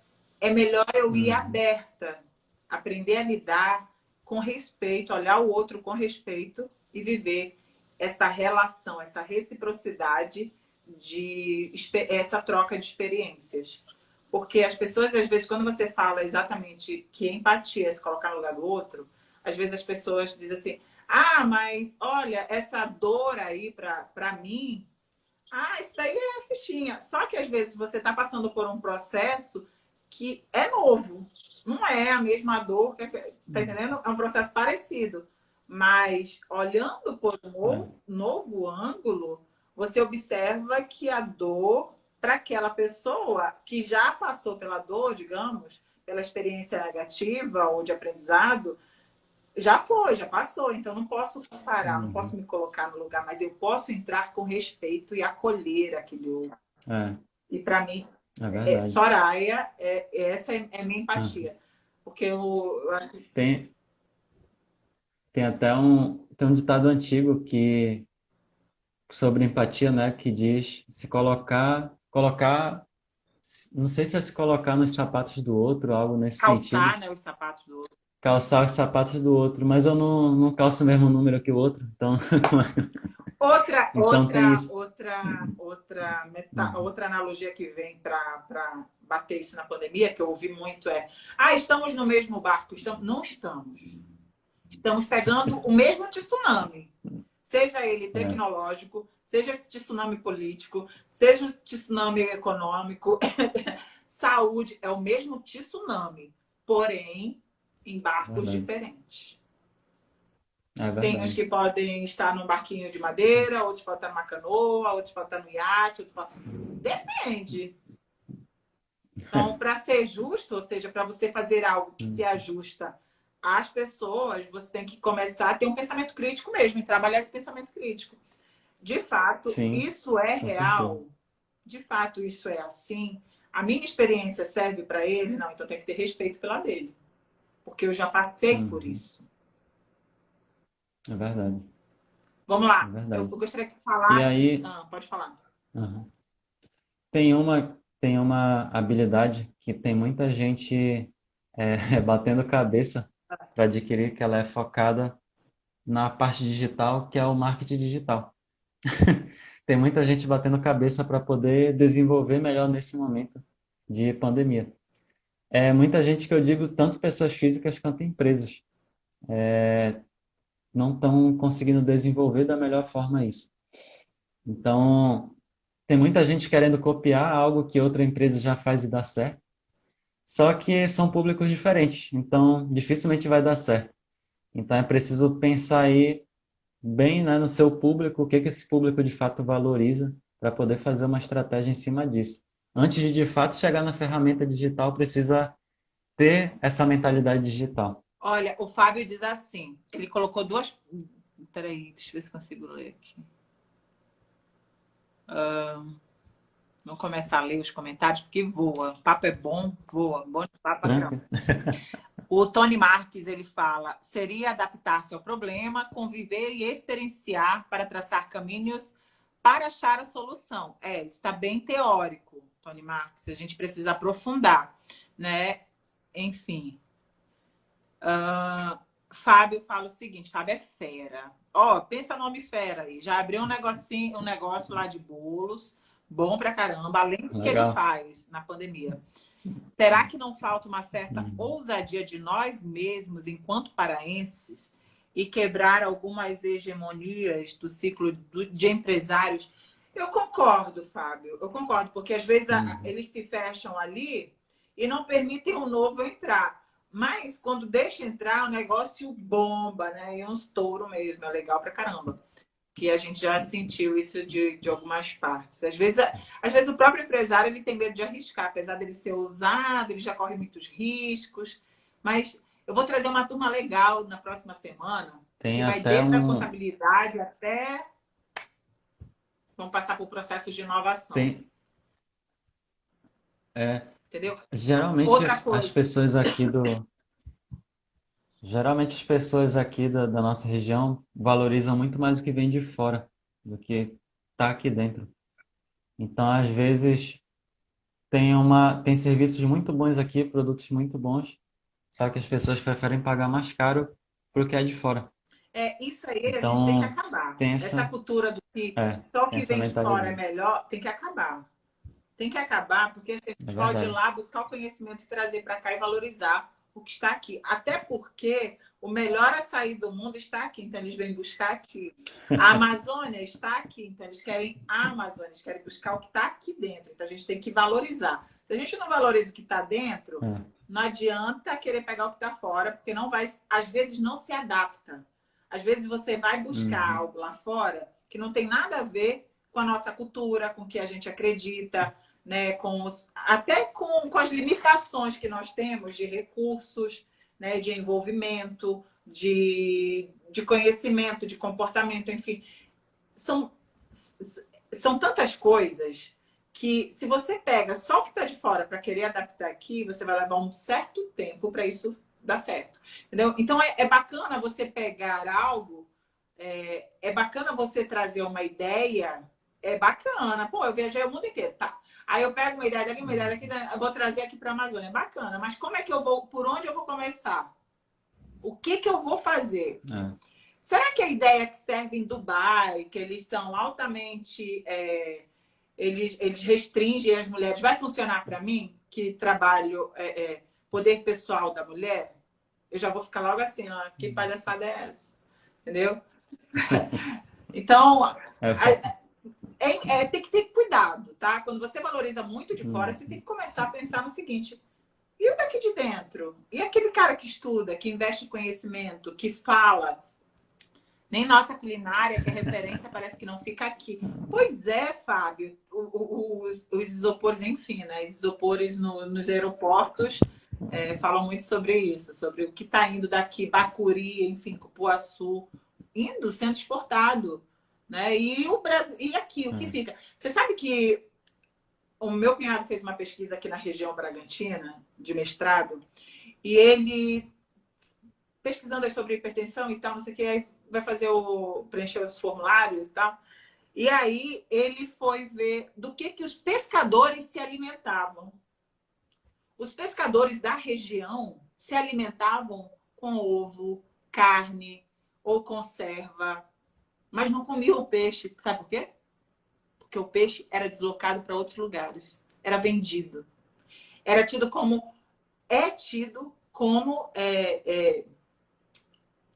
é melhor eu ir aberta, aprender a lidar com respeito, olhar o outro com respeito e viver essa relação, essa reciprocidade, essa troca de experiências. Porque as pessoas, às vezes, quando você fala exatamente que empatia é se colocar no lugar do outro, às vezes as pessoas dizem assim, ah, mas olha, essa dor aí para mim, ah, isso daí é fichinha. Só que às vezes você está passando por um processo que é novo. Não é a mesma dor, tá entendendo? É um processo parecido. Mas olhando por um novo ângulo, você observa que a dor, para aquela pessoa que já passou pela dor, digamos, pela experiência negativa ou de aprendizado, já foi, já passou, então não posso comparar, não posso me colocar no lugar, mas eu posso entrar com respeito e acolher aquele outro. E para mim, Soraya, essa é a minha empatia. Porque eu acho que... Tem até tem um ditado antigo sobre empatia, né, que diz se colocar, não sei se é se colocar nos sapatos do outro, algo nesse calçar, sentido. né, os sapatos do outro. Calçar os sapatos do outro, mas eu não calço o mesmo número que o outro, então. Então tem isso. Outra analogia que vem para bater isso na pandemia, que eu ouvi muito estamos no mesmo barco. Não estamos. Estamos pegando o mesmo tsunami. Seja ele tecnológico, seja tsunami político, seja tsunami econômico, saúde, é o mesmo tsunami, porém em barcos diferentes. Tem uns que podem estar num barquinho de madeira, outros podem estar numa canoa, outros podem estar no iate. Depende. Então, para ser justo, ou seja, para você fazer algo que se ajusta às pessoas, você tem que começar a ter um pensamento crítico mesmo, e trabalhar esse pensamento crítico. De fato, isso é real? De fato, isso é assim? A minha experiência serve para ele? Não, então tem que ter respeito pela dele. Porque eu já passei por isso. É verdade. Vamos lá. É verdade. Eu gostaria que falasse... E aí, pode falar. Tem uma habilidade que tem muita gente batendo cabeça para adquirir, que ela é focada na parte digital, que é o marketing digital. Tem muita gente batendo cabeça para poder desenvolver melhor nesse momento de pandemia. Muita gente que eu digo, tanto pessoas físicas quanto empresas, não estão conseguindo desenvolver da melhor forma isso. Então, tem muita gente querendo copiar algo que outra empresa já faz e dá certo, só que são públicos diferentes, então dificilmente vai dar certo. Então é preciso pensar aí bem, né, no seu público, o que esse público de fato valoriza, para poder fazer uma estratégia em cima disso. Antes de fato chegar na ferramenta digital, precisa ter essa mentalidade digital. Olha, o Fábio diz assim, ele colocou duas... Peraí, deixa eu ver se consigo ler aqui. Vamos começar a ler os comentários, porque voa. O papo é bom, voa. Bom de papo. O Tony Marques, ele fala, seria adaptar-se ao problema, conviver e experienciar para traçar caminhos para achar a solução. Isso está bem teórico, Tony Marques. A gente precisa aprofundar, né? Enfim. Fábio fala o seguinte, Fábio é fera. Pensa nome fera aí. Já abriu um negócio lá de bolos, bom pra caramba, além do que ele faz na pandemia. Será que não falta uma certa ousadia de nós mesmos, enquanto paraenses, e quebrar algumas hegemonias do ciclo de empresários? Eu concordo, Fábio. Eu concordo, porque às vezes eles se fecham ali e não permitem o novo entrar. Mas quando deixa entrar, o negócio bomba, né? E um estouro mesmo, é legal pra caramba. Que a gente já sentiu isso de algumas partes. Às vezes o próprio empresário ele tem medo de arriscar, apesar dele ser ousado, ele já corre muitos riscos. Mas eu vou trazer uma turma legal na próxima semana, que Tem vai até desde a um. contabilidade até vamos passar por processos de inovação. Tem, é, Entendeu? geralmente Outra as coisa, pessoas aqui do. Geralmente as pessoas aqui da nossa região valorizam muito mais o que vem de fora do que está aqui dentro. Então, às vezes, tem serviços muito bons aqui, produtos muito bons, só que as pessoas preferem pagar mais caro porque é de fora. isso aí a gente tem que Então, acabar. tem Essa essa, cultura do que só o tem que essa vem de fora é mentalidade. melhor, tem que acabar. Tem que acabar, porque assim, a É gente pode ir verdade. lá buscar o conhecimento e trazer para cá e valorizar o que está aqui. Até porque o melhor açaí do mundo está aqui, então eles vêm buscar aqui. A Amazônia está aqui, então eles querem a Amazônia, eles querem buscar o que está aqui dentro. Então a gente tem que valorizar. Se a gente não valoriza o que está dentro, É. não adianta querer pegar o que está fora, porque não vai, às vezes não se adapta. Às vezes você vai buscar Uhum. algo lá fora que não tem nada a ver com a nossa cultura, com o que a gente acredita, né, até com as limitações que nós temos de recursos, né, de envolvimento, de conhecimento, de comportamento, enfim. São, são tantas coisas que se você pega só o que está de fora para querer adaptar aqui, você vai levar um certo tempo para isso dar certo. Entendeu? Então é bacana você pegar algo, é bacana você trazer uma ideia, é bacana. Pô, eu viajei o mundo inteiro, tá? Aí eu pego uma ideia dali, uma ideia daqui, eu vou trazer aqui para a Amazônia. Bacana, mas como é que eu vou, por onde eu vou começar? O que que eu vou fazer? É. Será que a ideia que serve em Dubai, que eles são altamente. Eles restringem as mulheres, vai funcionar para mim, que trabalho poder pessoal da mulher? Eu já vou ficar logo assim, ó, que palhaçada é essa? Entendeu? Então, É. tem que ter cuidado, tá? Quando você valoriza muito de fora, você tem Uhum. que começar a pensar no seguinte: e o daqui de dentro? E aquele cara que estuda, que investe em conhecimento, que fala? Nem nossa culinária, que é referência, parece que não fica aqui. Pois é, Fábio. Os isopores, enfim, né? Os isopores nos aeroportos falam muito sobre isso, sobre o que está indo daqui, Bacuri, enfim, Cupuaçu, sendo exportado. Né? E o Brasil, e aqui, o que É. fica? Você sabe que o meu cunhado fez uma pesquisa aqui na região Bragantina, de mestrado, e ele pesquisando sobre hipertensão e tal, não sei o que, aí vai fazer preencher os formulários e tal. E aí ele foi ver do que os pescadores se alimentavam. Os pescadores da região se alimentavam com ovo, carne ou conserva, mas não comiam o peixe. Sabe por quê? Porque o peixe era deslocado para outros lugares, era vendido, era tido como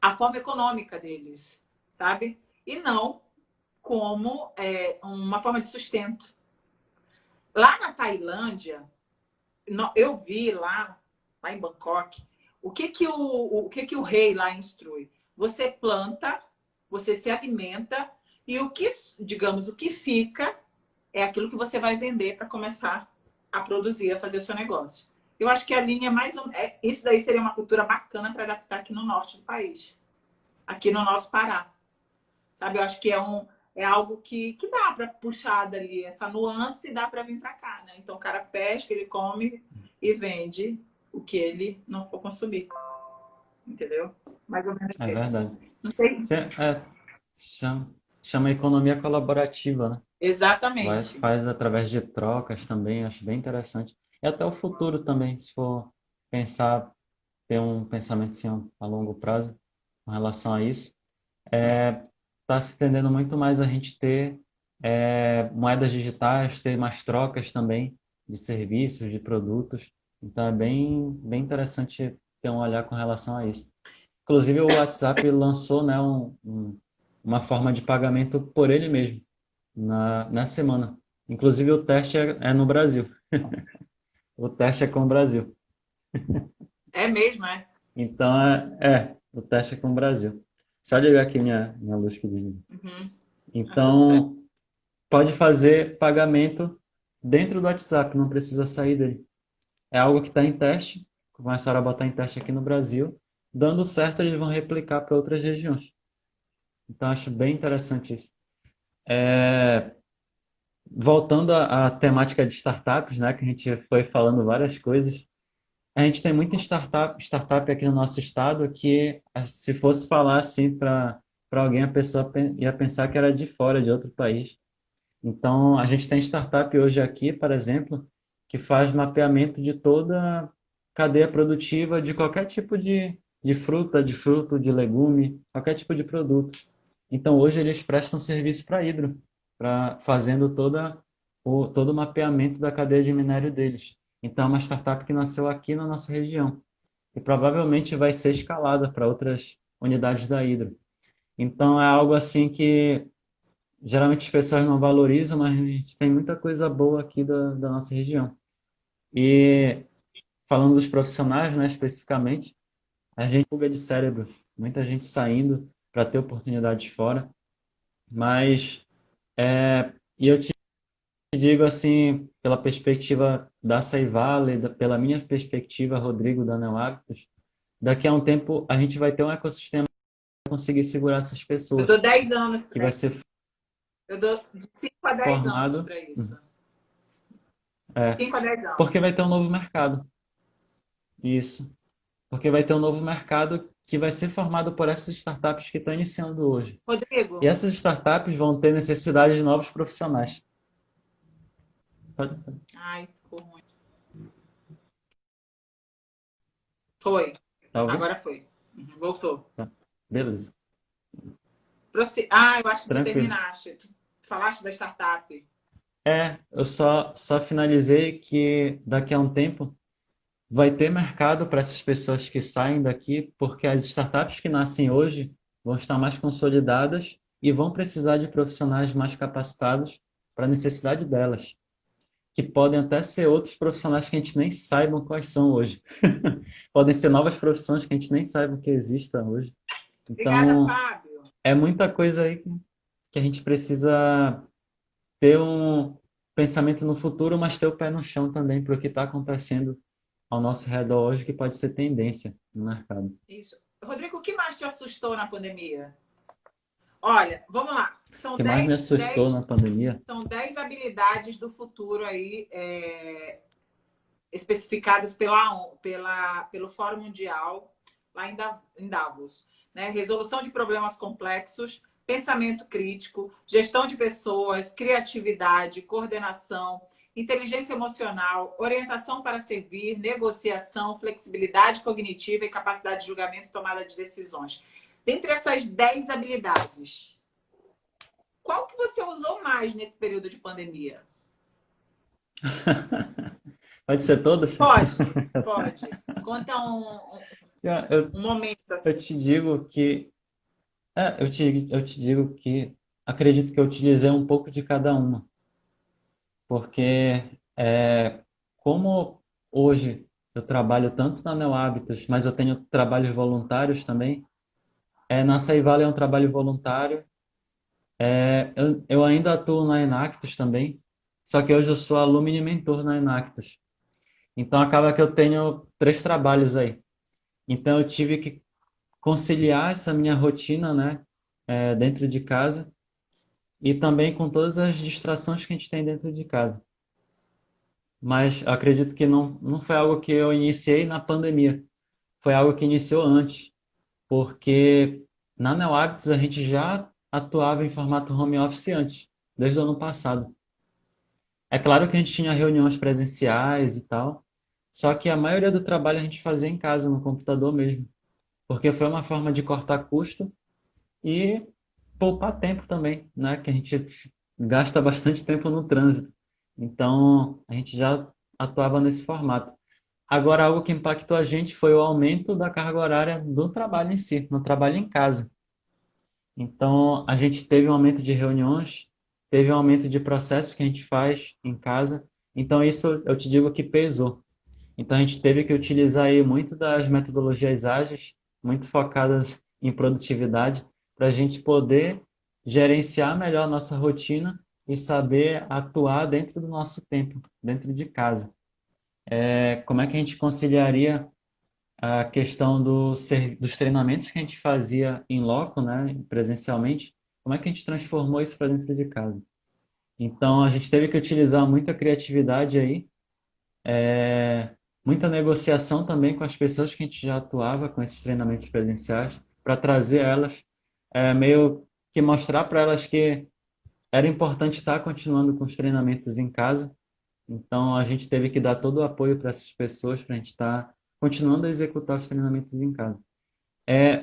a forma econômica deles, sabe? E não como uma forma de sustento. Lá na Tailândia, eu vi lá em Bangkok, o que o rei lá instrui? Você planta, você se alimenta e digamos, o que fica é aquilo que você vai vender para começar a produzir, a fazer o seu negócio. Eu acho que a linha mais isso daí seria uma cultura bacana para adaptar aqui no norte do país, aqui no nosso Pará. Sabe, eu acho que é algo que dá para puxar dali, essa nuance dá para vir para cá, né? Então o cara pesca, ele come e vende o que ele não for consumir, entendeu? Mais ou menos É isso. verdade. Não sei. Chama, chama economia colaborativa, né? Exatamente. Faz através de trocas também, acho bem interessante. E até o futuro também, se for pensar, ter um pensamento assim, a longo prazo com relação a isso. Está se tendendo muito mais a gente ter moedas digitais, ter mais trocas também de serviços, de produtos. Então é bem interessante ter um olhar com relação a isso. Inclusive o WhatsApp lançou, né, uma forma de pagamento por ele mesmo na semana. Inclusive o teste é no Brasil. O teste é com o Brasil. É mesmo, é? Então, o teste é com o Brasil. Só ligar aqui minha luz que desligou. Uhum. Ah, tudo certo. Então, pode fazer pagamento dentro do WhatsApp, não precisa sair dele. É algo que está em teste, começaram a botar em teste aqui no Brasil. Dando certo, eles vão replicar para outras regiões. Então, acho bem interessante isso. Voltando à temática de startups, né, que a gente foi falando várias coisas, a gente tem muita startup aqui no nosso estado que, se fosse falar assim para alguém, a pessoa ia pensar que era de fora, de outro país. Então, a gente tem startup hoje aqui, por exemplo, que faz mapeamento de toda a cadeia produtiva de qualquer tipo de fruta, de fruto, de legume, qualquer tipo de produto. Então, hoje eles prestam serviço para Hidro, fazendo todo o mapeamento da cadeia de minério deles. Então, é uma startup que nasceu aqui na nossa região e provavelmente vai ser escalada para outras unidades da Hidro. Então, é algo assim que geralmente as pessoas não valorizam, mas a gente tem muita coisa boa aqui da nossa região. E falando dos profissionais, né, especificamente, a gente fuga de cérebro, muita gente saindo para ter oportunidades fora, mas e eu te digo assim, pela perspectiva da Ceivale, pela minha perspectiva, Rodrigo, da Neohábitos, daqui a um tempo a gente vai ter um ecossistema que vai conseguir segurar essas Eu pessoas, dou 10 anos que para vai isso. ser Eu dou de 5 a 10 anos formado, para isso. é, 5 a 10 porque anos. vai ter um novo mercado. Isso. Porque vai ter um novo mercado que vai ser formado por essas startups que estão iniciando hoje. E Rodrigo, essas startups vão ter necessidade de novos profissionais. Pode. ai, ficou ruim. Foi. Tá ouvindo? Agora foi. Uhum, voltou. Tá. Beleza. Ah, eu acho que tu Tranquilo. terminaste. Tu falaste da startup. Eu só finalizei que daqui a um tempo vai ter mercado para essas pessoas que saem daqui, porque as startups que nascem hoje vão estar mais consolidadas e vão precisar de profissionais mais capacitados para a necessidade delas, que podem até ser outros profissionais que a gente nem saibam quais são hoje. Podem ser novas profissões que a gente nem saiba que existam hoje. Obrigada, Então, Fábio. é muita coisa aí que a gente precisa ter um pensamento no futuro, mas ter o pé no chão também para o que está acontecendo ao nosso redor hoje, que pode ser tendência no mercado. Isso. Rodrigo, o que mais te assustou na pandemia? Olha, vamos lá. O que mais me assustou na pandemia? São 10 habilidades do futuro aí, especificadas pelo Fórum Mundial, lá em Davos. Né? Resolução de problemas complexos, pensamento crítico, gestão de pessoas, criatividade, coordenação, inteligência emocional, orientação para servir, negociação, flexibilidade cognitiva e capacidade de julgamento e tomada de decisões. Dentre essas 10 habilidades, qual que você usou mais nesse período de pandemia? Pode ser todas? Pode, pode. Conta Eu, um momento eu assim. te digo que eu te digo que acredito que eu utilizei um pouco de cada uma, porque como hoje eu trabalho tanto na Neo Hábitos, mas eu tenho trabalhos voluntários também. Na Ceivale é um trabalho voluntário. Eu ainda atuo na Enactus também, só que hoje eu sou alumni mentor na Enactus. Então acaba que eu tenho três trabalhos aí. Então eu tive que conciliar essa minha rotina, né, dentro de casa e também com todas as distrações que a gente tem dentro de casa. Mas eu acredito que não foi algo que eu iniciei na pandemia, foi algo que iniciou antes, porque na Neo Hábitos a gente já atuava em formato home office antes, desde o ano passado. É claro que a gente tinha reuniões presenciais e tal, só que a maioria do trabalho a gente fazia em casa, no computador mesmo, porque foi uma forma de cortar custo e poupar tempo também, né? Que a gente gasta bastante tempo no trânsito. Então, a gente já atuava nesse formato. Agora, algo que impactou a gente foi o aumento da carga horária do trabalho em si, no trabalho em casa. Então, a gente teve um aumento de reuniões, teve um aumento de processos que a gente faz em casa. Então, isso eu te digo que pesou. Então a gente teve que utilizar aí muito das metodologias ágeis, muito focadas em produtividade, para a gente poder gerenciar melhor a nossa rotina e saber atuar dentro do nosso tempo, dentro de casa. Como é que a gente conciliaria a questão dos treinamentos que a gente fazia em loco, né, presencialmente, como é que a gente transformou isso para dentro de casa? Então, a gente teve que utilizar muita criatividade aí, muita negociação também com as pessoas que a gente já atuava com esses treinamentos presenciais, para trazer elas, meio que mostrar para elas que era importante estar continuando com os treinamentos em casa. Então, a gente teve que dar todo o apoio para essas pessoas, para a gente estar continuando a executar os treinamentos em casa.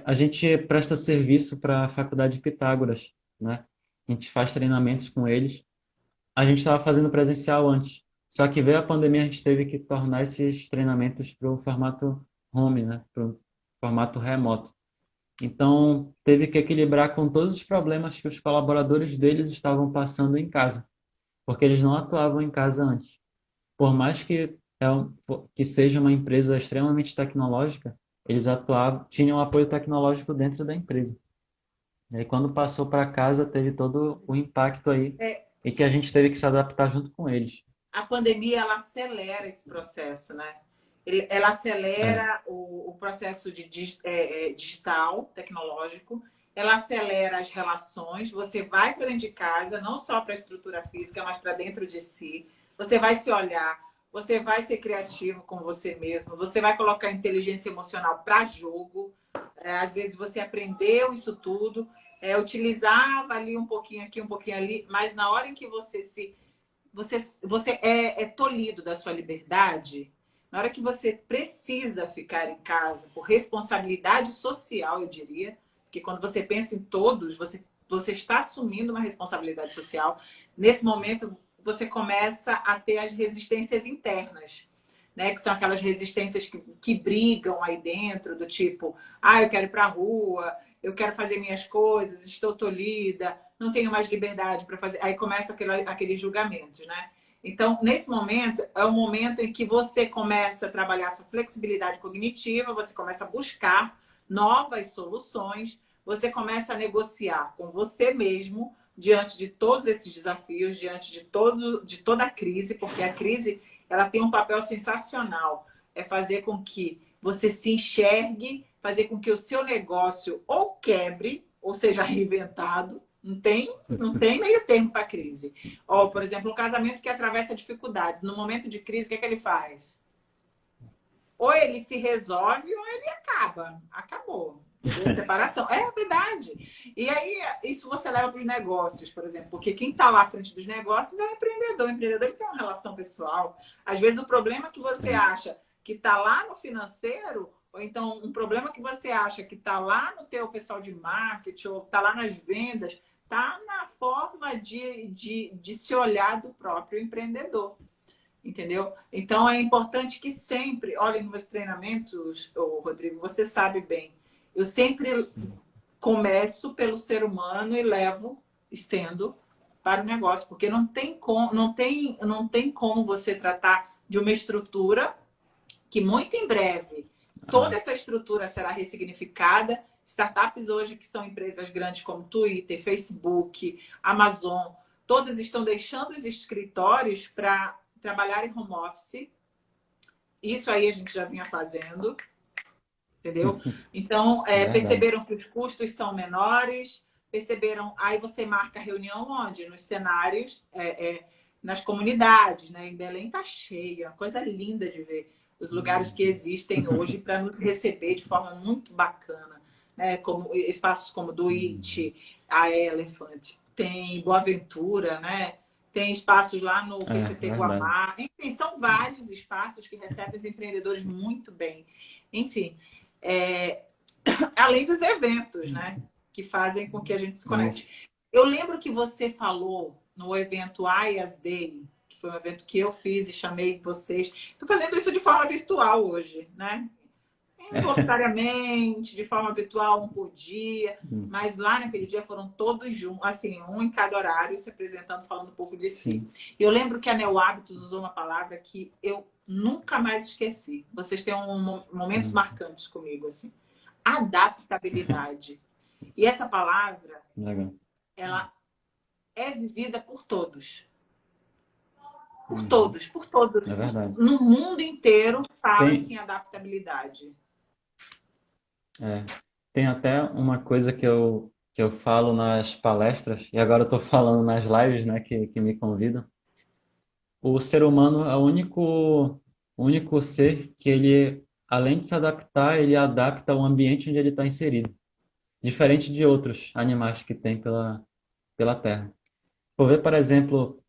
A gente presta serviço para a Faculdade de Pitágoras, né? A gente faz treinamentos com eles. A gente estava fazendo presencial antes, só que veio a pandemia, a gente teve que tornar esses treinamentos para o formato home, né? Para o formato remoto. Então, teve que equilibrar com todos os problemas que os colaboradores deles estavam passando em casa, porque eles não atuavam em casa antes. Por mais que seja uma empresa extremamente tecnológica, eles atuavam, tinham apoio tecnológico dentro da empresa. E aí, quando passou para casa, teve todo o impacto aí É, e que a gente teve que se adaptar junto com eles. a pandemia ela acelera esse processo, né? Ela É, acelera o processo digital, tecnológico, ela acelera as relações. Você vai para dentro de casa, não só para a estrutura física, mas para dentro de si. Você vai se olhar, você vai ser criativo com você mesmo, você vai colocar inteligência emocional para jogo. Às vezes você aprendeu isso tudo, utilizava ali um pouquinho aqui, um pouquinho ali, mas na hora em que você é tolhido da sua liberdade, na hora que você precisa ficar em casa por responsabilidade social, eu diria, porque quando você pensa em todos, você está assumindo uma responsabilidade social. Nesse momento, você começa a ter as resistências internas, né? Que são aquelas resistências que brigam aí dentro, do tipo, eu quero ir para a rua, eu quero fazer minhas coisas, estou tolhida, não tenho mais liberdade para fazer. Aí começa aqueles julgamentos, né? Então, nesse momento, é o momento em que você começa a trabalhar a sua flexibilidade cognitiva, você começa a buscar novas soluções, você começa a negociar com você mesmo diante de todos esses desafios, diante de toda a crise, porque a crise ela tem um papel sensacional, é fazer com que você se enxergue, fazer com que o seu negócio ou quebre, ou seja reinventado. Não tem meio termo para crise. Por exemplo, um casamento que atravessa dificuldades. No momento de crise, o que é que ele faz? Ou ele se resolve ou ele acaba. Acabou. Entendeu? Separação. É verdade. E aí, isso você leva para os negócios, por exemplo. Porque quem está lá à frente dos negócios é o empreendedor. O empreendedor ele tem uma relação pessoal. Às vezes, o problema que você sim. acha que está lá no financeiro, ou então um problema que você acha que está lá no teu pessoal de marketing, ou está lá nas vendas, está na forma de se olhar do próprio empreendedor. Entendeu? Então é importante que sempre, olha, nos meus treinamentos, Rodrigo, você sabe bem, eu sempre começo pelo ser humano e estendo para o negócio, porque não tem como você tratar de uma estrutura que muito em breve toda Ah, essa estrutura será ressignificada. Startups hoje que são empresas grandes como Twitter, Facebook, Amazon, todas estão deixando os escritórios para trabalhar em home office. Isso aí a gente já vinha fazendo, entendeu? Então, é verdade. perceberam que os custos são menores, perceberam. Aí você marca a reunião onde? Nos cenários, nas comunidades, né? Em Belém tá cheia, uma coisa linda de ver. Os lugares que existem hoje para nos receber de forma muito bacana, né? Como espaços como do It, a Elephant, tem Boaventura, né? Tem espaços lá no É PCT verdade. Guamá. Enfim, são vários espaços que recebem os empreendedores muito bem. Enfim, é, além dos eventos, né? Que fazem com que a gente se Isso. conecte. Eu lembro que você falou no evento IAS Day, que foi um evento que eu fiz e chamei vocês. Estou fazendo isso de forma virtual hoje, né? Involuntariamente, de forma virtual, um por dia. Mas lá naquele dia foram todos juntos, assim, um em cada horário, se apresentando, falando um pouco de si. Sim. Eu lembro que a Neo Hábitos usou uma palavra que eu Nunca mais esqueci. Vocês têm momentos Hum, marcantes comigo, assim. Adaptabilidade. E essa palavra, legal. ela é vivida por todos. Por Uhum, todos, por é todos. verdade. No mundo inteiro fala-se Tem, em adaptabilidade. é, tem até uma coisa que eu falo nas palestras, e agora eu estou falando nas lives, né, que me convidam. O ser humano é o único ser que ele, além de se adaptar, ele adapta ao ambiente onde ele está inserido. Diferente de outros animais que tem pela Terra. Por ver, por exemplo,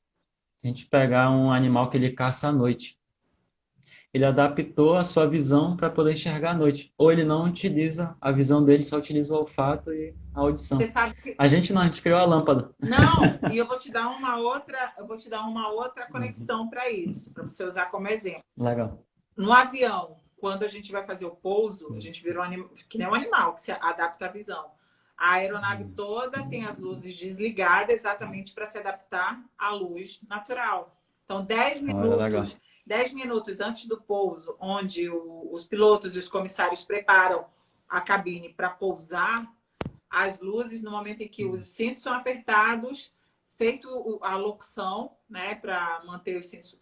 se a gente pegar um animal que ele caça à noite, ele adaptou a sua visão para poder enxergar à noite. Ou ele não utiliza a visão dele, só utiliza o olfato e a Você audição. sabe que A gente não, a gente criou a lâmpada. não, e eu vou te dar uma outra Uhum. conexão para isso, para você usar como exemplo. Legal. No avião, quando a gente vai fazer o pouso, a Uhum. gente vira que nem um animal que se adapta à visão. A aeronave toda tem as luzes desligadas exatamente para se adaptar à luz natural. Então, Olha, legal. 10 minutos antes do pouso, onde os pilotos e os comissários preparam a cabine para pousar, as luzes, no momento em que os cintos são apertados, feito a locução, né, para manter os cintos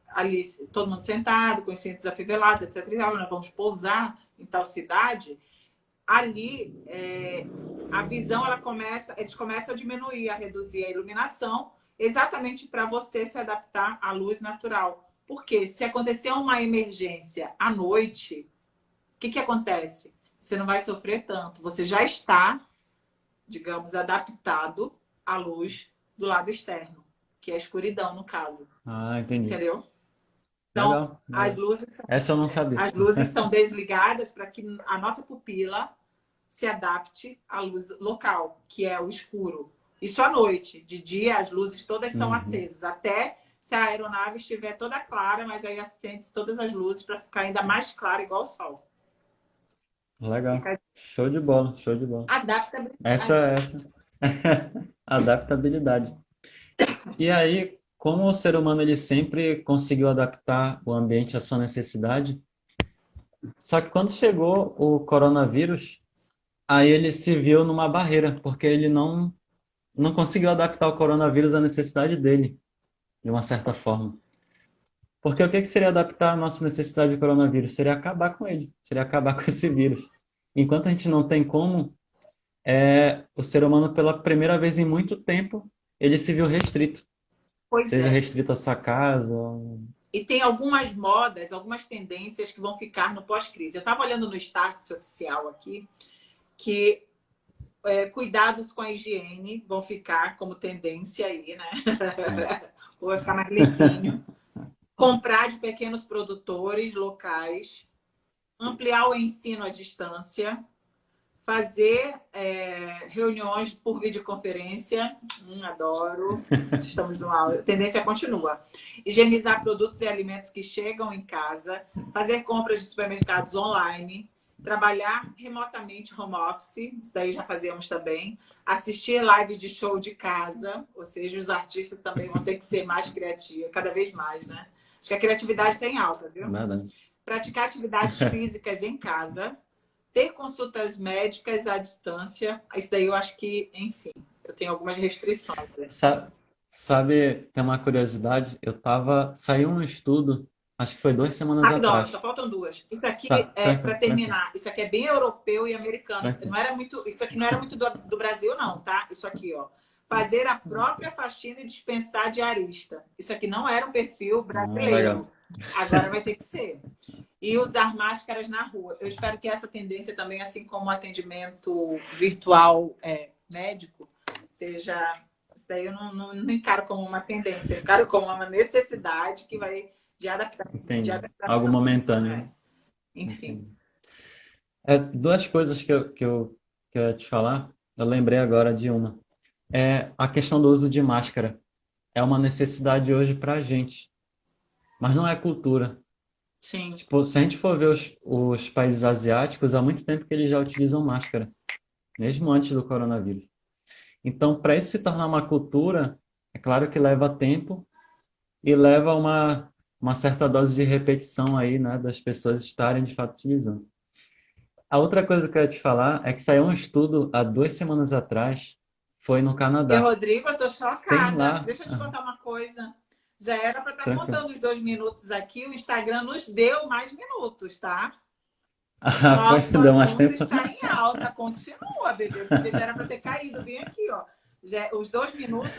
ali, todo mundo sentado, com os cintos afivelados, etc. Nós vamos pousar em tal cidade. Ali, a visão, eles começam a diminuir, a reduzir a iluminação, exatamente para você se adaptar à luz natural. Porque se acontecer uma emergência à noite, o que acontece? Você não vai sofrer tanto. Você já está, digamos, adaptado à luz do lado externo, que é a escuridão, no caso. Ah, entendi. Entendeu? Então, Legal, legal. Essa eu não sabia. as luzes estão desligadas para que a nossa pupila se adapte à luz local, que é o escuro. Isso à noite. De dia, as luzes todas são Uhum. acesas, até se a aeronave estiver toda clara, mas aí acende todas as luzes para ficar ainda mais clara, igual o sol. Legal. Fica Show de bola, show de bola. adaptabilidade. Essa. Adaptabilidade. E aí, como o ser humano ele sempre conseguiu adaptar o ambiente à sua necessidade, só que quando chegou o coronavírus, aí ele se viu numa barreira, porque ele não conseguiu adaptar o coronavírus à necessidade dele, de uma certa forma. Porque o que que seria adaptar a nossa necessidade de coronavírus? Seria acabar com ele, seria acabar com esse vírus. Enquanto a gente não tem como, o ser humano, pela primeira vez em muito tempo, ele se viu restrito. Pois Seja é. restrito à sua casa. E tem algumas modas, algumas tendências que vão ficar no pós-crise. Eu estava olhando no Starts oficial aqui, que cuidados com a higiene vão ficar como tendência aí, né? Ou vai ficar mais limpinho. Comprar de pequenos produtores locais, ampliar o ensino à distância, fazer reuniões por videoconferência. Adoro. Estamos no aula. A tendência continua. Higienizar produtos e alimentos que chegam em casa, fazer compras de supermercados online, trabalhar remotamente home office, isso daí já fazíamos também, assistir lives de show de casa, ou seja, os artistas também vão ter que ser mais criativos, cada vez mais, né? Acho que a criatividade tem alta, viu? Nada. Praticar atividades físicas em casa, ter consultas médicas à distância. Isso daí eu acho que, enfim, eu tenho algumas restrições. Né? Sabe, tem uma curiosidade. Saiu um estudo, acho que foi 2 semanas Rapidão, só atrás. faltam duas. Isso aqui Tá, é para tranquilo, tranquilo, terminar. Isso aqui é bem europeu e americano. tranquilo. Isso aqui não era muito do Brasil, não, tá? Isso aqui, ó. Fazer a própria faxina e dispensar diarista. Isso aqui não era um perfil Ah, legal. brasileiro. Agora vai ter que ser. E usar máscaras na rua. Eu espero que essa tendência também, assim como o atendimento virtual médico, seja. Isso daí eu não encaro como uma tendência, eu encaro como uma necessidade que vai de Entendi. Algo adaptação. momentâneo, né? Né? Enfim. Entendi. Duas coisas que eu ia te falar, eu lembrei agora de uma. A questão do uso de máscara. É uma necessidade hoje para a gente, mas não é cultura. Sim. Tipo, se a gente for ver os países asiáticos, há muito tempo que eles já utilizam máscara, mesmo antes do coronavírus. Então, para isso se tornar uma cultura, é claro que leva tempo e leva uma certa dose de repetição aí, né, das pessoas estarem de fato utilizando. A outra coisa que eu ia te falar é que saiu um estudo há 2 semanas atrás, foi no E, Canadá. Rodrigo, eu tô Tem chocada. lá, Deixa eu te contar uma coisa. Já era para estar tranquilo. contando os 2 minutos aqui, o Instagram nos deu mais minutos, tá? Ah, foi, Nosso deu mais assunto tempo. está em alta. Continua, bebê, porque já era para ter caído bem aqui, ó. Os 2 minutos